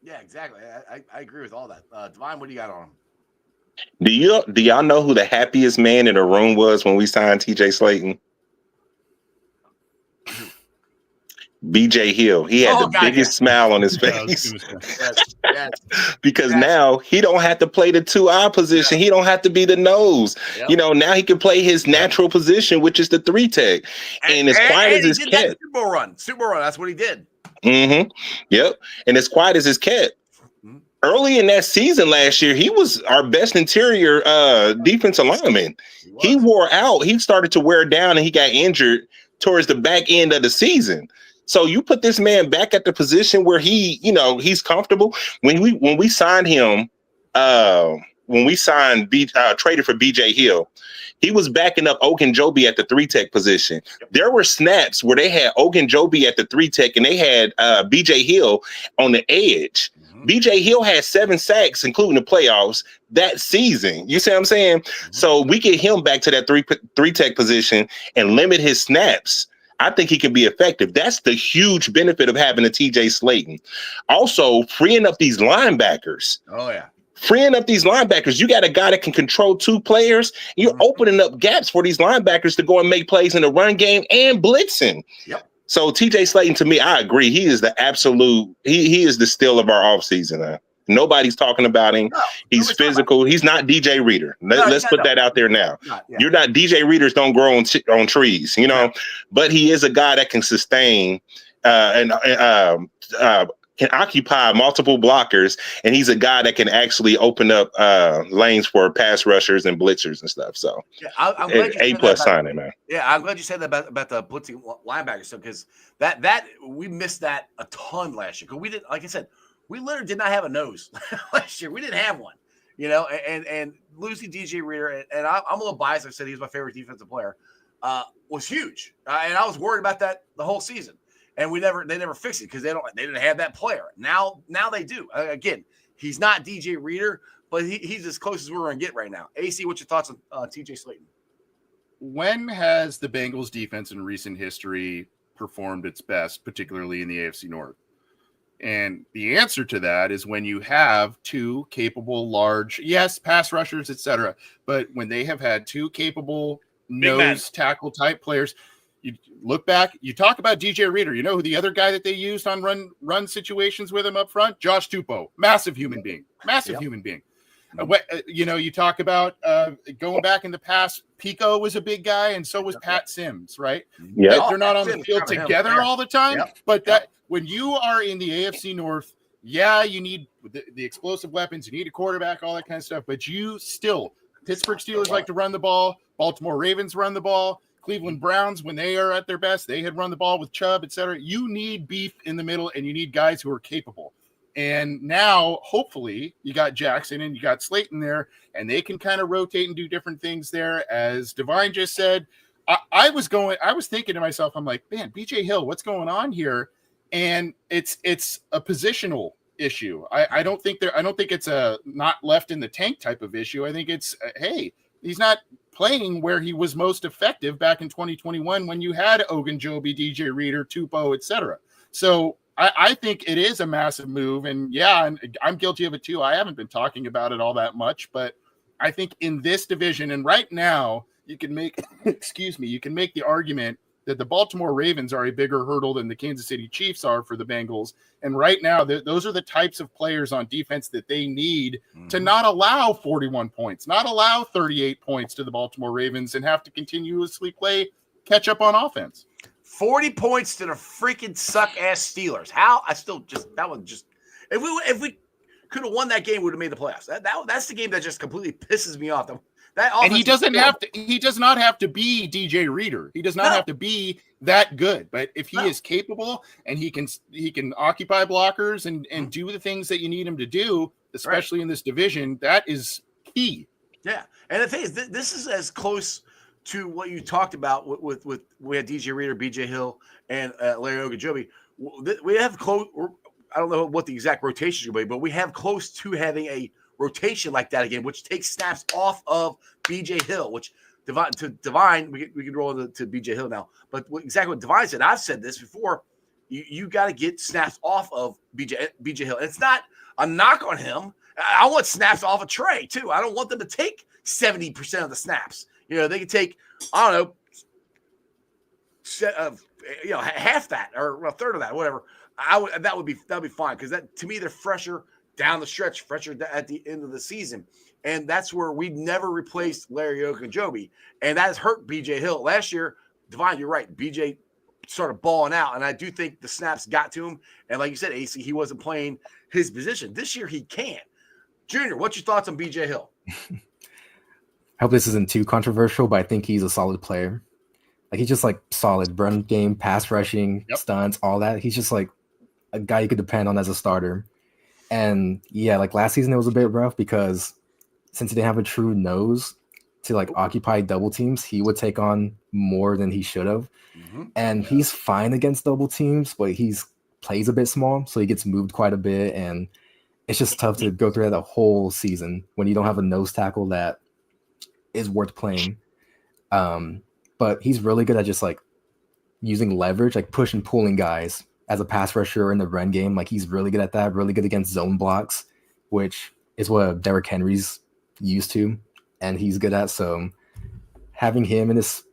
Yeah, exactly. I agree with all that. Divine, what do you got on him? Do y'all know who the happiest man in the room was when we signed TJ Slayton? BJ Hill. He had the biggest smile on his face. Yes. Because now he don't have to play the 2-eye position. He don't have to be the nose. Yep. Now he can play his natural position, which is the 3 tech. And as quiet as his cat. Super Bowl run. That's what he did. Mm-hmm. Yep. And as quiet as his cat. Early in that season last year, he was our best interior defensive lineman. He wore out. He started to wear down and he got injured towards the back end of the season. So you put this man back at the position where he's comfortable. When we signed him, traded for BJ Hill, he was backing up Ogunjobi at the 3 tech position. There were snaps where they had Ogunjobi at the 3 tech and they had BJ Hill on the edge. BJ Hill had 7 sacks, including the playoffs, that season. You see what I'm saying? So we get him back to that 3 tech position and limit his snaps. I think he can be effective. That's the huge benefit of having a TJ Slayton. Also, freeing up these linebackers. Oh, yeah. Freeing up these linebackers. You got a guy that can control 2 players. You're opening up gaps for these linebackers to go and make plays in the run game and blitzing. Yep. So TJ Slayton, to me, I agree. He is the absolute, he is the steal of our offseason. Nobody's talking about him. No, he's physical. He's not DJ Reader. Let's put that out there now. You're not DJ Readers don't grow on trees, but he is a guy that can sustain and can occupy multiple blockers. And he's a guy that can actually open up lanes for pass rushers and blitzers and stuff. So I'm glad you A+ signing, man. Yeah, I'm glad you said that about the blitzing linebacker stuff because that we missed that a ton last year. Because we didn't, like I said, we literally did not have a nose last year. We didn't have one, and losing DJ Reader, and I'm a little biased. I said he was my favorite defensive player, was huge. And I was worried about that the whole season. And they never fixed it because they didn't have that player. Now they do. Again, he's not DJ Reader, but he's as close as we're going to get right now. AC, what's your thoughts on TJ Slayton? When has the Bengals defense in recent history performed its best, particularly in the AFC North? And the answer to that is when you have 2 capable, large, yes, pass rushers, etc. But when they have had 2 capable nose tackle type players, You look back, you talk about DJ Reader. You know who the other guy that they used on run situations with him up front? Josh Tupou, massive human being. You talk about going back in the past, Pico was a big guy, and so was Pat Sims, right? Yeah. They're not on the field together all the time, but that when you are in the AFC North, you need the explosive weapons, you need a quarterback, all that kind of stuff, but you still, Pittsburgh Steelers like to run the ball, Baltimore Ravens run the ball, Cleveland Browns, when they are at their best, they had run the ball with Chubb, etc. You need beef in the middle, and you need guys who are capable. And now, hopefully, you got Jackson and you got Slayton there, and they can kind of rotate and do different things there. As Divine just said, I was thinking to myself, I'm like, man, BJ Hill, what's going on here? And it's a positional issue. I don't think it's a not left in the tank type of issue. I think it's hey, he's not playing where he was most effective back in 2021 when you had Ogunjobi, DJ Reader, Tupou, etc. So I think it is a massive move, and I'm guilty of it too. I haven't been talking about it all that much, but I think in this division and right now, you can make the argument that the Baltimore Ravens are a bigger hurdle than the Kansas City Chiefs are for the Bengals. And right now, those are the types of players on defense that they need to not allow 41 points, not allow 38 points to the Baltimore Ravens, and have to continuously play catch up on offense. 40 points to the freaking suck-ass Steelers. How? If we could have won that game, we would have made the playoffs. That's the game that just completely pisses me off. And he does not have to be DJ Reader. He does not have to be that good. But if he is capable and he can occupy blockers and do the things that you need him to do, especially in this division, that is key. Yeah. And the thing is, this is as close to what you talked about with we had DJ Reader, BJ Hill, and Larry Ogunjobi. We have close. I don't know what the exact rotation will be, but we have close to having a rotation like that again, which takes snaps off of BJ Hill. Which Divine, we can roll to BJ Hill now. But exactly what Divine said, I've said this before. You got to get snaps off of BJ Hill. And it's not a knock on him. I want snaps off of Trey too. I don't want them to take 70% of the snaps. They could take, I don't know, half that or a third of that, whatever. That'd be fine, because that, to me, they're fresher down the stretch, fresher at the end of the season, and that's where we never replaced Larry Ogunjobi, and that has hurt BJ Hill last year. Divine, you're right. BJ started balling out, and I do think the snaps got to him. And like you said, AC, he wasn't playing his position this year. He can. Junior, what's your thoughts on BJ Hill? I hope this isn't too controversial, but I think he's a solid player. Like, he's just like solid run game, pass rushing, stunts, all that. He's just like a guy you could depend on as a starter. And like last season, it was a bit rough because since he didn't have a true nose to like occupy double teams, he would take on more than he should have. And he's fine against double teams, but he's plays a bit small, so he gets moved quite a bit. And it's just tough to go through that the whole season when you don't have a nose tackle that is worth playing. But he's really good at just like using leverage, like push and pulling guys as a pass rusher in the run game. Like, he's really good at that, really good against zone blocks, which is what Derrick Henry's used to and he's good at. So having him in this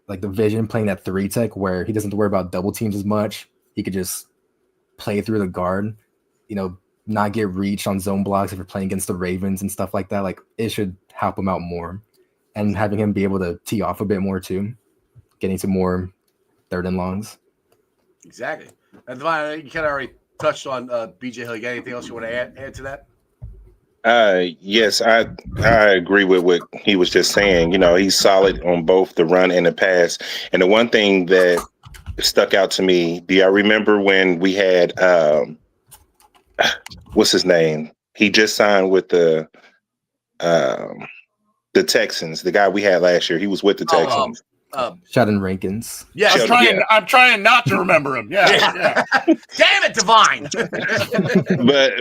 like division, playing that 3 tech where he doesn't have to worry about double teams as much, he could just play through the guard, not get reached on zone blocks if you're playing against the Ravens and stuff like that. Like, it should help him out more. And having him be able to tee off a bit more too, getting some more third and longs. Exactly. And Divine, you kind of already touched on BJ Hill. You got anything else you want to add to that? Yes, I agree with what he was just saying. He's solid on both the run and the pass. And the one thing that stuck out to me, do y'all remember when we had what's his name? He just signed with the Texans, the guy we had last year. He was with the Texans. Sheldon Rankins. Yeah, I'm trying not to remember him. Yeah. Damn it, Divine.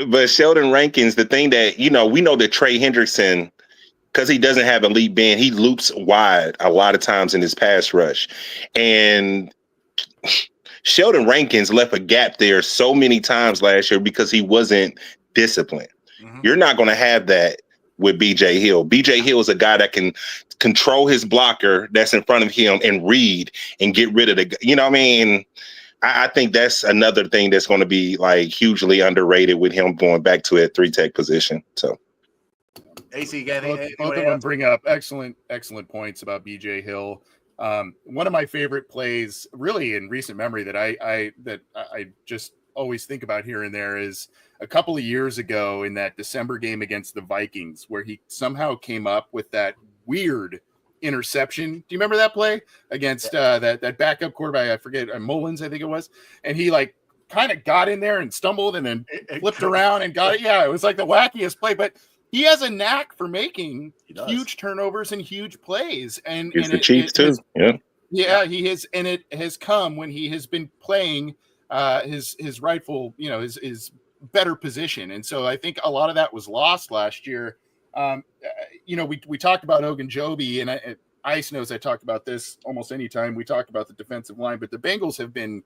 but Sheldon Rankins, the thing that we know that Trey Hendrickson, because he doesn't have elite bend, he loops wide a lot of times in his pass rush, and Sheldon Rankins left a gap there so many times last year because he wasn't disciplined. You're not going to have that with BJ Hill. BJ Hill is a guy that can control his blocker that's in front of him and read and get rid of the, you know what I mean? I think that's another thing that's going to be like hugely underrated with him going back to a 3-tech position. So, AC, both of them bring up excellent points about BJ Hill. One of my favorite plays, really in recent memory, that I just always think about here and there is a couple of years ago in that December game against the Vikings, where he somehow came up with that weird interception. Do you remember that play against that backup quarterback? I forget, Mullins, I think it was, and he like kind of got in there and stumbled and then flipped around and got it. Yeah, it was like the wackiest play, but he has a knack for making huge turnovers and huge plays. And it's the Chiefs too. Yeah, he has, and it has come when he has been playing his rightful, his better position. And so I think a lot of that was lost last year. We talked about Ogunjobi, and Ice knows I talk about this almost any time we talk about the defensive line, but the Bengals have been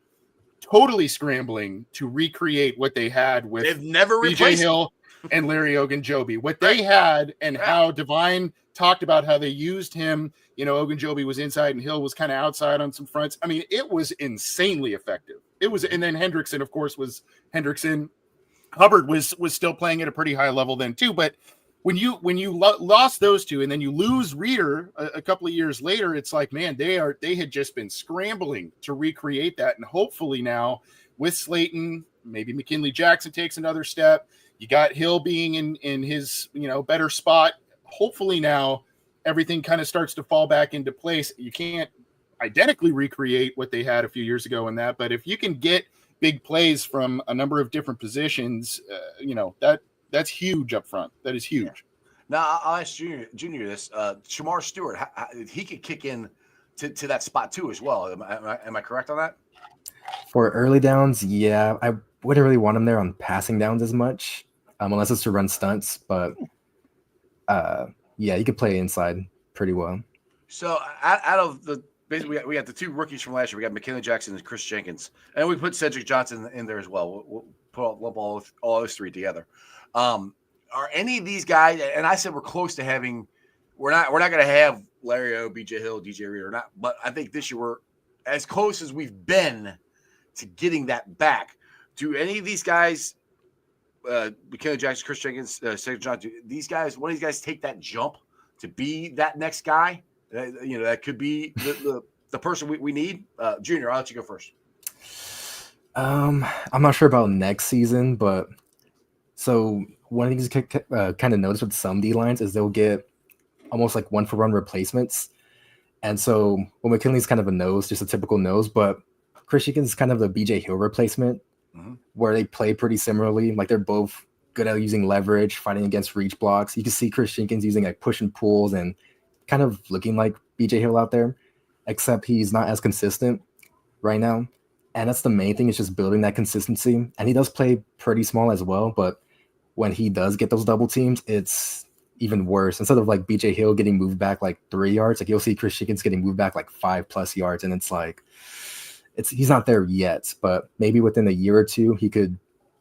totally scrambling to recreate what they had with they've never BJ Hill and Larry Ogunjobi. What they had and how Divine talked about how they used him. Ogunjobi was inside and Hill was kind of outside on some fronts. I mean, it was insanely effective. It was, and then Hendrickson, of course, was Hendrickson. Hubbard was still playing at a pretty high level then too. But when you lost those two and then you lose Reeder a couple of years later, it's like, man, they had just been scrambling to recreate that. And hopefully now with Slayton, maybe McKinley Jackson takes another step. You got Hill being in his, better spot. Hopefully now everything kind of starts to fall back into place. You can't identically recreate what they had a few years ago in that, but if you can get big plays from a number of different positions, that's huge up front. That is huge. Yeah. Now I'll ask Junior this. Shamar Stewart, he could kick in to that spot too as well. Am I correct on that? For early downs, yeah, I wouldn't really want him there on passing downs as much, unless it's to run stunts. But yeah, he could play inside pretty well. So out of the basically, we got the two rookies from last year. We got McKinley Jackson and Chris Jenkins, and we put Cedric Johnson in there as well. We'll lump all those three together. Are any of these guys? And I said we're close to having. We're not going to have Larry O, BJ Hill, DJ Reed or not. But I think this year we're as close as we've been to getting that back. Do any of these guys, McKinley Jackson, Chris Jenkins, Cedric Johnson, these guys, one of these guys take that jump to be that next guy? That could be the person we need. Junior, I'll let you go first. I'm not sure about next season, but so one of these kind of notice with some D lines is they'll get almost like 1-for-1 replacements. And so McKinley's kind of a nose, just a typical nose, but Chris Jenkins is kind of the BJ Hill replacement, where they play pretty similarly. Like they're both good at using leverage, fighting against reach blocks. You can see Chris Jenkins using like push and pulls and kind of looking like BJ Hill out there, except he's not as consistent right now. And that's the main thing, is just building that consistency. And he does play pretty small as well, but when he does get those double teams, it's even worse. Instead of like BJ Hill getting moved back like 3 yards, like you'll see Chris Jenkins getting moved back like 5+ yards. And it's like, he's not there yet, but maybe within a year or two, he could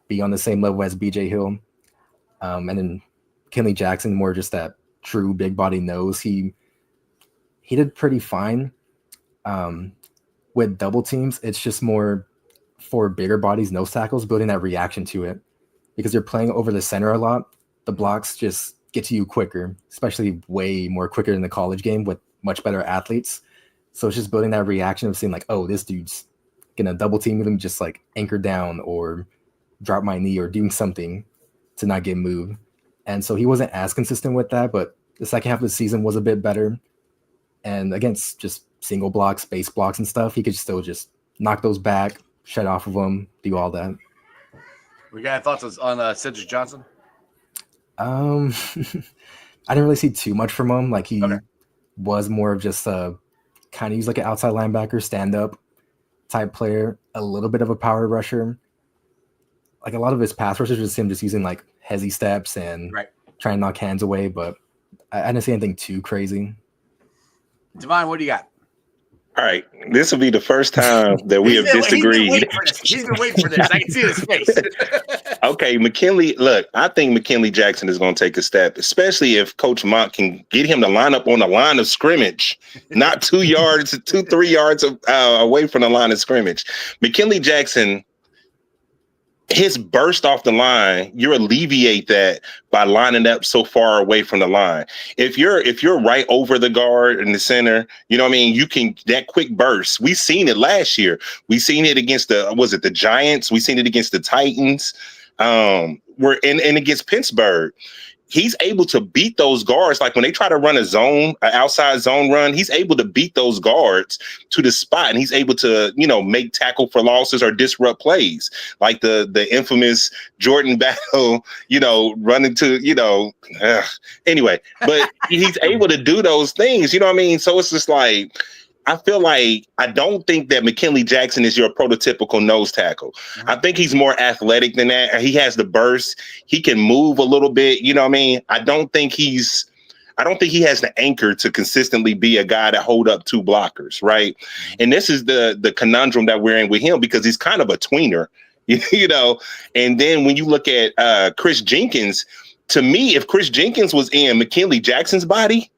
be on the same level as BJ Hill. And then Kenley Jackson, more just that true big body nose. He did pretty fine. With double teams, it's just more for bigger bodies, nose tackles, building that reaction to it. Because you're playing over the center a lot, the blocks just get to you quicker, especially way more quicker than the college game with much better athletes. So it's just building that reaction of seeing like, oh, this dude's gonna double team with him, just like anchor down or drop my knee or doing something to not get moved. And so he wasn't as consistent with that, but the second half of the season was a bit better. And against just single blocks, base blocks and stuff, he could still just knock those back, shut off of them, do all that. We got thoughts on Cedric Johnson? I didn't really see too much from him. Like he was more of just kind of use like an outside linebacker, stand-up type player, a little bit of a power rusher. Like a lot of his pass rushes was him just using like hezzy steps and trying to knock hands away, but I didn't see anything too crazy. Divine, what do you got? All right, this will be the first time that we have disagreed. He's been waiting for this. I can see his face. Okay, McKinley. Look, I think McKinley Jackson is going to take a step, especially if Coach Mont can get him to line up on the line of scrimmage, not 3 yards away from the line of scrimmage. McKinley Jackson, his burst off the line, you alleviate that by lining up so far away from the line. If you're right over the guard in the center, you know what I mean, you can that quick burst. We've seen it last year. We seen it against the Giants. We seen it against the Titans. And against Pittsburgh. He's able to beat those guards. Like when they try to run an outside zone run, he's able to beat those guards to the spot, and he's able to, make tackle for losses or disrupt plays. Like the infamous Jordan battle, running to, anyway, but he's able to do those things, you know what I mean? So it's just like, I feel like I don't think that McKinley Jackson is your prototypical nose tackle. Mm-hmm. I think he's more athletic than that. He has the burst. He can move a little bit. You know what I mean? I don't think he has the anchor to consistently be a guy that hold up two blockers, right? Mm-hmm. And this is the conundrum that we're in with him, because he's kind of a tweener, And then when you look at Chris Jenkins, to me, if Chris Jenkins was in McKinley Jackson's body,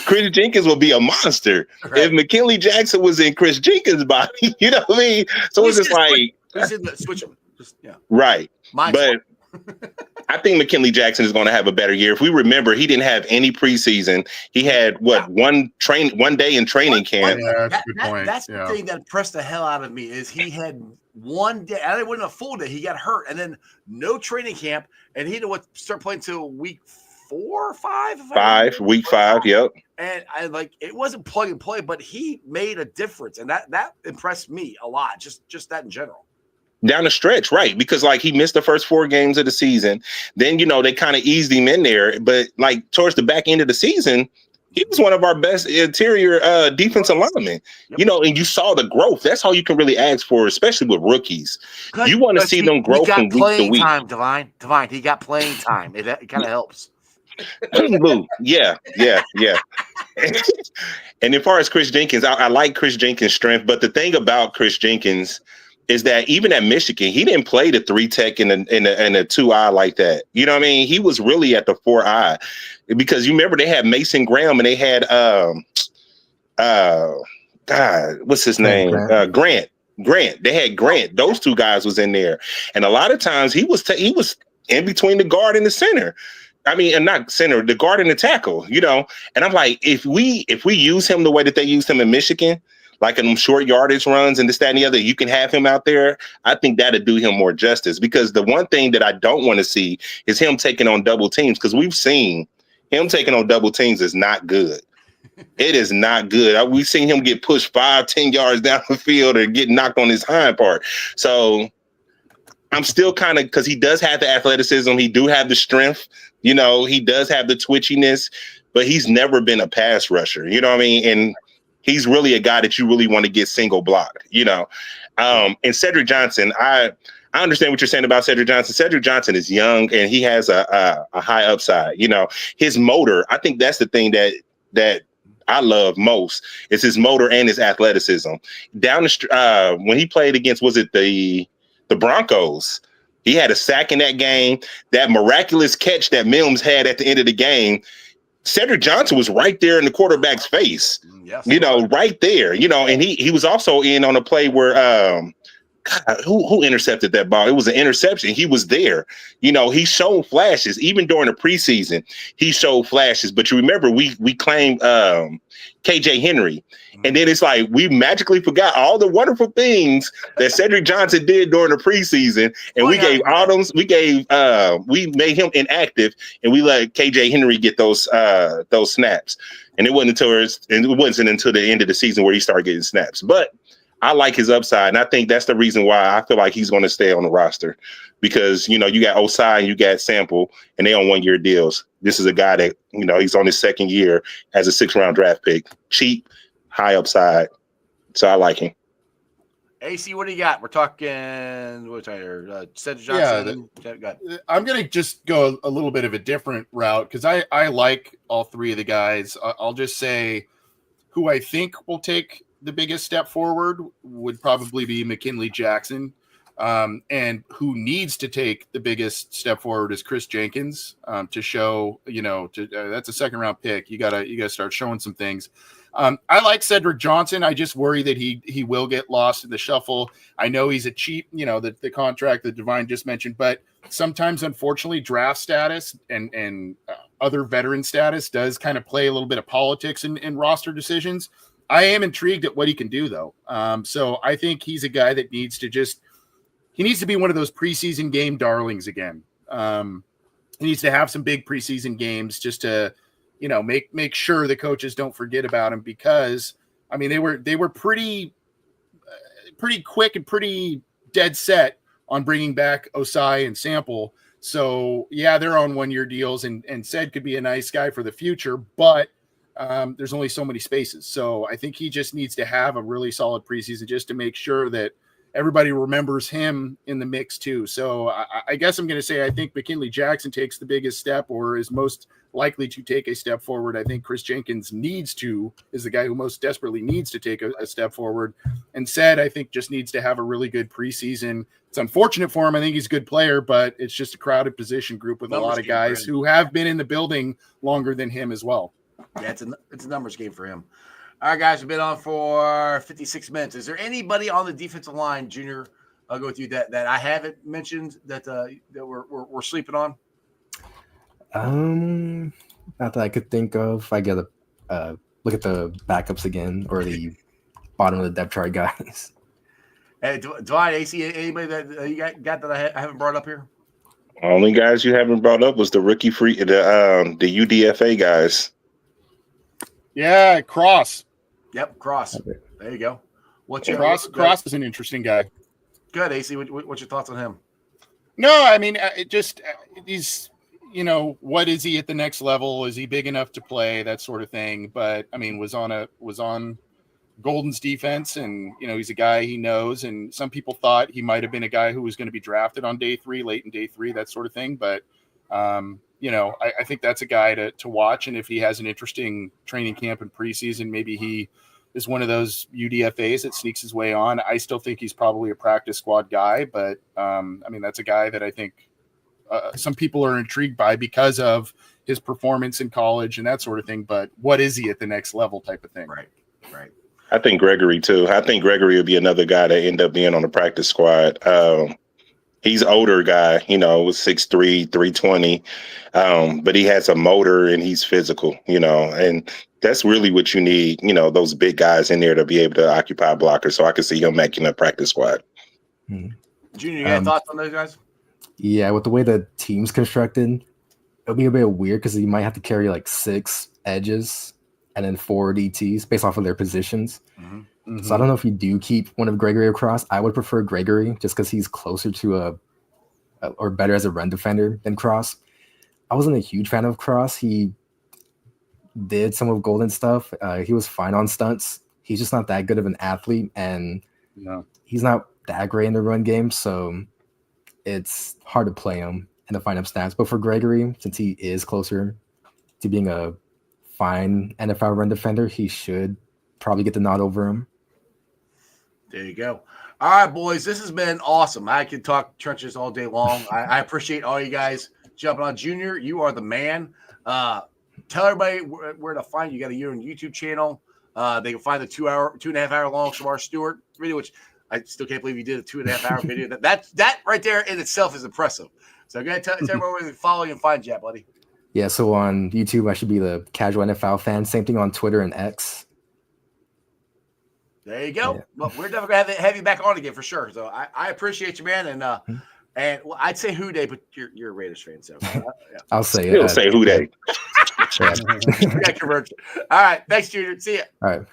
Chris Jenkins will be a monster. Right. If McKinley Jackson was in Chris Jenkins' body, you know what I mean? So it's just like switch him. Right. But I think McKinley Jackson is going to have a better year. If we remember, he didn't have any preseason. He had one day in training camp. Yeah, that's a good point. That's the thing that impressed the hell out of me is he had one day. I wasn't a full day. He got hurt, and then no training camp, and he didn't start playing till week 4 or 5? Week 5, yep. And it wasn't plug and play, but he made a difference, and that impressed me a lot. Just that in general. Down the stretch, right? Because he missed the first 4 games of the season. Then they kind of eased him in there, but towards the back end of the season, he was one of our best interior defensive linemen. Yep. And you saw the growth. That's all you can really ask for, especially with rookies. You want to see them grow from week to week. Divine, he got playing time. It kind of helps. Yeah. And as far as Chris Jenkins, I like Chris Jenkins' strength, but the thing about Chris Jenkins is that even at Michigan, he didn't play the 3 tech and a 2-eye like that. You know what I mean? He was really at the 4-eye, because you remember they had Mason Graham and they had God, what's his name? Grant. They had Grant. Those 2 guys was in there, and a lot of times he was in between the guard and the center. I mean, and not center, the guard and the tackle, And I'm like, if we use him the way that they used him in Michigan, like in them short yardage runs and this, that, and the other, you can have him out there. I think that'd do him more justice, because the one thing that I don't want to see is him taking on double teams, because we've seen him taking on double teams is not good. It is not good. We've seen him get pushed 5-10 yards down the field or get knocked on his hind part. So I'm still kind of, because he does have the athleticism. He do have the strength. He does have the twitchiness, but he's never been a pass rusher. You know what I mean? And he's really a guy that you really want to get single blocked, And Cedric Johnson, I understand what you're saying about Cedric Johnson. Cedric Johnson is young and he has a high upside. His motor, I think that's the thing that I love most, is his motor and his athleticism. When he played against, was it the Broncos? He had a sack in that game. That miraculous catch that Mims had at the end of the game, Cedric Johnson was right there in the quarterback's face. Yes, right there. And he was also in on a play where who intercepted that ball? It was an interception. He was there. He showed flashes. Even during the preseason, he showed flashes. But you remember, we claimed KJ Henry. And then it's like we magically forgot all the wonderful things that Cedric Johnson did during the preseason. And we made him inactive, and we let KJ Henry get those snaps. And it wasn't until the end of the season where he started getting snaps. But I like his upside, and I think that's the reason why I feel like he's going to stay on the roster, because you got Osai and you got Sample, and they on 1-year deals. This is a guy that he's on his 2nd year as a 6th-round draft pick, cheap, high upside. So I like him. AC, what do you got? We're talking Cedric Johnson. Yeah, I'm going to just go a little bit of a different route, because I like all 3 of the guys. I'll just say who I think will take the biggest step forward would probably be McKinley Jackson. And who needs to take the biggest step forward is Chris Jenkins, to show, that's a second round pick. You gotta start showing some things. I like Cedric Johnson. I just worry that he will get lost in the shuffle. I know he's a cheap, the contract that Divine just mentioned, but sometimes, unfortunately, draft status and other veteran status does kind of play a little bit of politics in roster decisions. I am intrigued at what he can do, though. So I think he's a guy that needs to be one of those preseason game darlings again. He needs to have some big preseason games just to, make sure the coaches don't forget about him, because they were pretty quick and pretty dead set on bringing back Osai and Sample. So yeah, they're on 1-year deals, and said could be a nice guy for the future, but there's only so many spaces. So I think he just needs to have a really solid preseason just to make sure that everybody remembers him in the mix too. So I guess I'm going to say I think McKinley Jackson takes the biggest step, or is most likely to take a step forward. I think Chris Jenkins is the guy who most desperately needs to take a step forward. And said, I think, just needs to have a really good preseason. It's unfortunate for him. I think he's a good player, but it's just a crowded position group with a lot of guys who have been in the building longer than him as well. Yeah, it's a numbers game for him. All right, guys, we've been on for 56 minutes. Is there anybody on the defensive line, Junior? I'll go with you that I haven't mentioned that we're sleeping on. Not that I could think of. I gotta look at the backups again, or the bottom of the depth chart guys. Hey, Dwight, AC, anybody that you got that I haven't brought up here? Only guys you haven't brought up was the rookie free, the UDFA guys. Yeah, Cross. Yep, Cross. Okay. There you go. Cross is an interesting guy. Good, AC. What's your thoughts on him? No, he's, what is he at the next level? Is he big enough to play? That sort of thing. But was on Golden's defense, and he's a guy he knows. And some people thought he might have been a guy who was going to be drafted on late in day 3, that sort of thing. But I think that's a guy to watch. And if he has an interesting training camp and preseason, maybe he is one of those UDFAs that sneaks his way on. I still think he's probably a practice squad guy, but that's a guy that I think some people are intrigued by because of his performance in college and that sort of thing. But what is he at the next level type of thing? Right. I think Gregory too. I think Gregory would be another guy that end up being on the practice squad. He's an older guy, 6'3", 320, but he has a motor and he's physical, and that's really what you need, those big guys in there to be able to occupy blockers. So I can see him making a practice squad. Junior, you got thoughts on those guys? Yeah, with the way the team's constructed, it'll be a bit weird because you might have to carry like 6 edges and then 4 DTs based off of their positions. Mm-hmm. Mm-hmm. So I don't know if you do keep one of Gregory across. I would prefer Gregory just because he's closer to or better as a run defender than Cross. I wasn't a huge fan of Cross. He did some of Golden's stuff. He was fine on stunts. He's just not that good of an athlete, and he's not that great in the run game. So it's hard to play him and to find him stats. But for Gregory, since he is closer to being a fine NFL run defender, he should probably get the nod over him. There you go. All right, boys, this has been awesome. I could talk trenches all day long. I appreciate all you guys jumping on. Junior, you are the man. Tell everybody where to find you. You got your own YouTube channel. They can find the 2.5 hour long Shamar Stewart video, which I still can't believe you did a 2.5 hour video. That right there in itself is impressive. So go ahead, tell everybody where to follow you and find you at, buddy. Yeah, so on YouTube, I should be the casual NFL fan. Same thing on Twitter and X. There you go. Yeah. Well, we're definitely going to have you back on again for sure. So I appreciate you, man. And well, I'd say Who Day, but you're a Raiders fan. So yeah. I'll say it. He'll say Who Day. All right. Thanks, Junior. See ya. All right.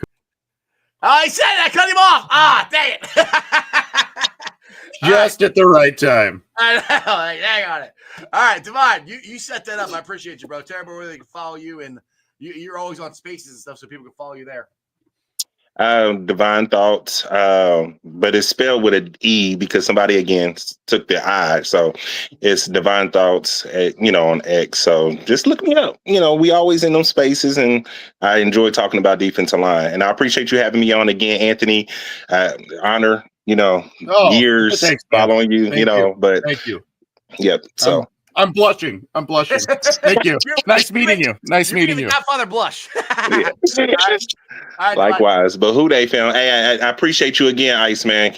Oh, he said it. I cut him off. Dang it. Just at the right time. I know. Hang on it. All right, Devon, you set that up. I appreciate you, bro. Tell everybody where they can follow you, and you're always on Spaces and stuff, so people can follow you there. Divine Thoughts, but it's spelled with an E because somebody again took the I. So it's Divine Thoughts, on X. So just look me up. We always in those spaces, and I enjoy talking about defensive line. And I appreciate you having me on again, Anthony. Honor, Oh, years thanks, man. following you, Thank you. but Thank you. yep. So I'm blushing. Thank you. Nice meeting you. Nice meeting you. Godfather blush. yeah. All right, Likewise. But who they found? Hey, I appreciate you again, Iceman.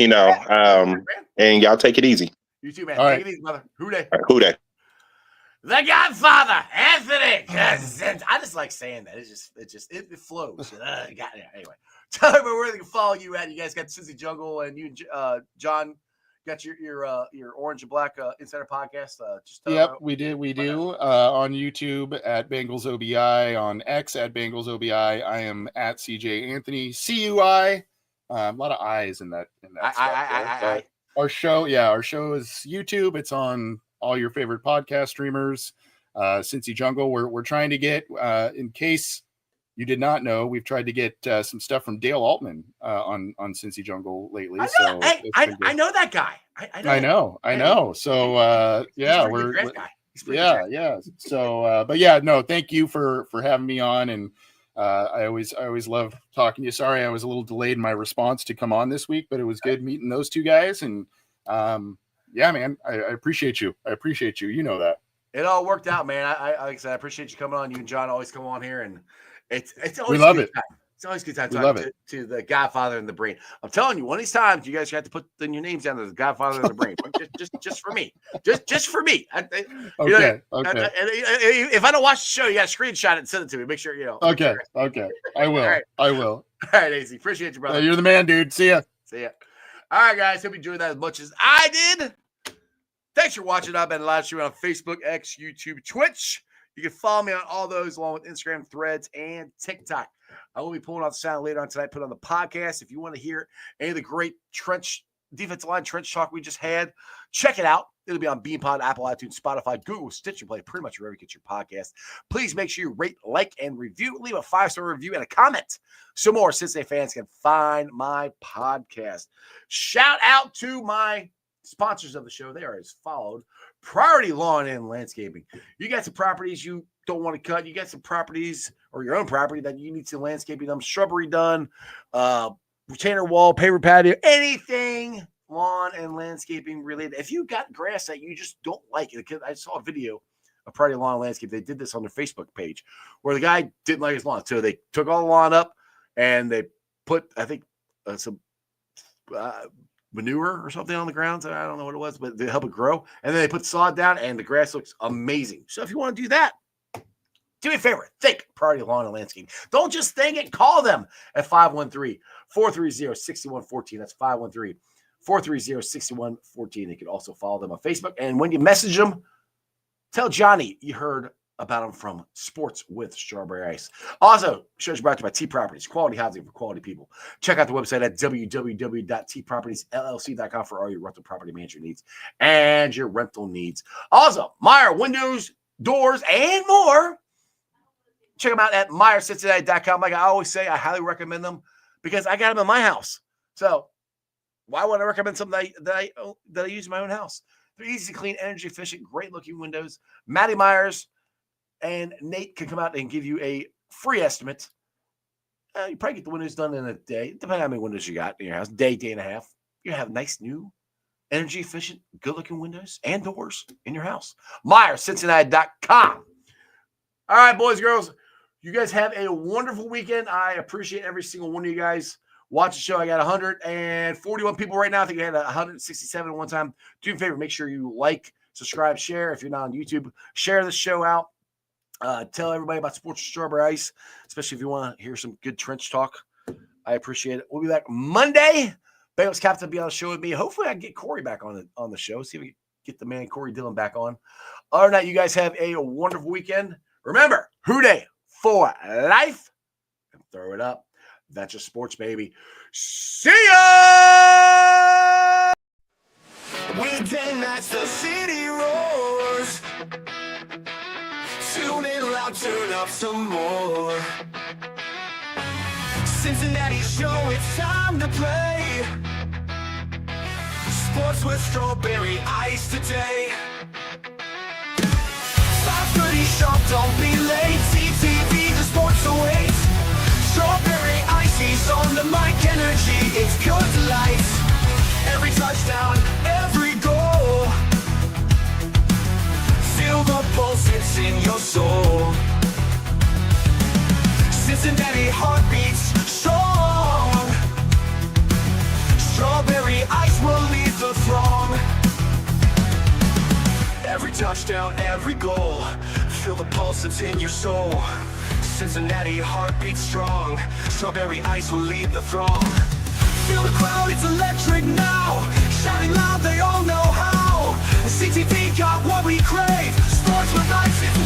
And y'all take it easy. You too, man. All Take right. it easy, brother. Who they? Who they? The Godfather, Anthony Cosenza. I just like saying that. It flows. Anyway, tell everybody where they can follow you at. You guys got Cincy Jungle, and you, John, got your Orange and Black Insider podcast. Yep, we do. On YouTube at Bengals OBI, on X at Bengals OBI. I am at CJ Anthony CUI. A lot of I's in that. Our show is YouTube. It's on all your favorite podcast streamers. Cincy Jungle. We're trying to get, in case you did not know, we've tried to get some stuff from Dale Altman on Cincy Jungle lately. I know that guy. I know. So yeah. So but yeah, no, thank you for having me on, and I always love talking to you. Sorry I was a little delayed in my response to come on this week, but it was good meeting those two guys, and yeah, man, I appreciate you. You know that. It all worked out, man. Like I said, I appreciate you coming on. You and John always come on here, and it's always we love it. Time. It's always a good time talking to the Godfather and the Brain. I'm telling you, one of these times you guys have to put your names down to the Godfather and the Brain. just for me. Just for me. Okay. If I don't watch the show, you got to screenshot it and send it to me. Make sure you know. Okay. I will. All right. All right, AC. Appreciate you, brother. You're the man, dude. See ya. All right, guys. Hope you enjoyed that as much as I did. Thanks for watching. I've been live streaming on Facebook, X, YouTube, Twitch. You can follow me on all those, along with Instagram, Threads, and TikTok. I will be pulling out the sound later on tonight, put on the podcast. If you want to hear any of the great defensive line trench talk we just had, check it out. It'll be on BeanPod, Apple, iTunes, Spotify, Google, Stitcher Play, pretty much wherever you get your podcast. Please make sure you rate, like, and review. Leave a 5-star review and a comment so more Cincinnati fans can find my podcast. Shout out to my sponsors of the show. They are as followed. Priority Lawn and Landscaping. You got some properties you don't want to cut. You got some properties or your own property that you need some landscaping done, shrubbery done, retainer wall, paver patio, anything lawn and landscaping related. If you got grass that you just don't like, I saw a video of Priority Lawn and Landscape. They did this on their Facebook page where the guy didn't like his lawn. So they took all the lawn up and they put, I think, some manure or something on the ground. I don't know what it was, but they help it grow. And then they put sod down and the grass looks amazing. So if you want to do that, do me a favor. Think Priority Lawn and Landscape. Don't just think it. Call them at 513-430-6114. That's 513-430-6114. You can also follow them on Facebook. And when you message them, tell Johnny you heard about them from Sports with Strawberry Ice. Also, shows brought to you by T Properties, quality housing for quality people. Check out the website at www.tpropertiesllc.com for all your rental property management needs and your rental needs. Also, Meyer Windows, Doors, and more. Check them out at MeyerCincinnati.com. Like I always say, I highly recommend them because I got them in my house. So why would I recommend something that I use in my own house? They're easy to clean, energy efficient, great looking windows. Matty Myers and Nate can come out and give you a free estimate. You probably get the windows done in a day, depending on how many windows you got in your house. Day and a half. You have nice, new, energy efficient, good looking windows and doors in your house. MeyerCincinnati.com. All right, boys, girls. You guys have a wonderful weekend. I appreciate every single one of you guys. Watch the show. I got 141 people right now. I think I had 167 at one time. Do me a favor. Make sure you like, subscribe, share. If you're not on YouTube, share the show out. Tell everybody about Sports with Strawberry Ice, especially if you want to hear some good trench talk. I appreciate it. We'll be back Monday. Bengals captain will be on the show with me. Hopefully, I can get Corey back on the show. See if we can get the man Corey Dillon back on. Other than that, you guys have a wonderful weekend. Remember, Houday for life. And throw it up. That's just sports, baby. See ya! Weekend nights, the city roars. Tune in loud, turn up some more. Cincinnati show, it's time to play. Sports with strawberry ice today. 5:30 sharp, don't be late. CTV, the sports awaits. Strawberry icy's on the mic, energy, it's pure delight. Every touchdown, every goal. Feel the pulse, it's in your soul. Cincinnati heartbeats strong. Strawberry ice will lead the throng. Every touchdown, every goal. Feel the pulse that's in your soul. Cincinnati heartbeats strong. Strawberry ice will lead the throng. Feel the crowd, it's electric now. Shouting loud, they all know how. CTV got what we crave. Sports with ice, it's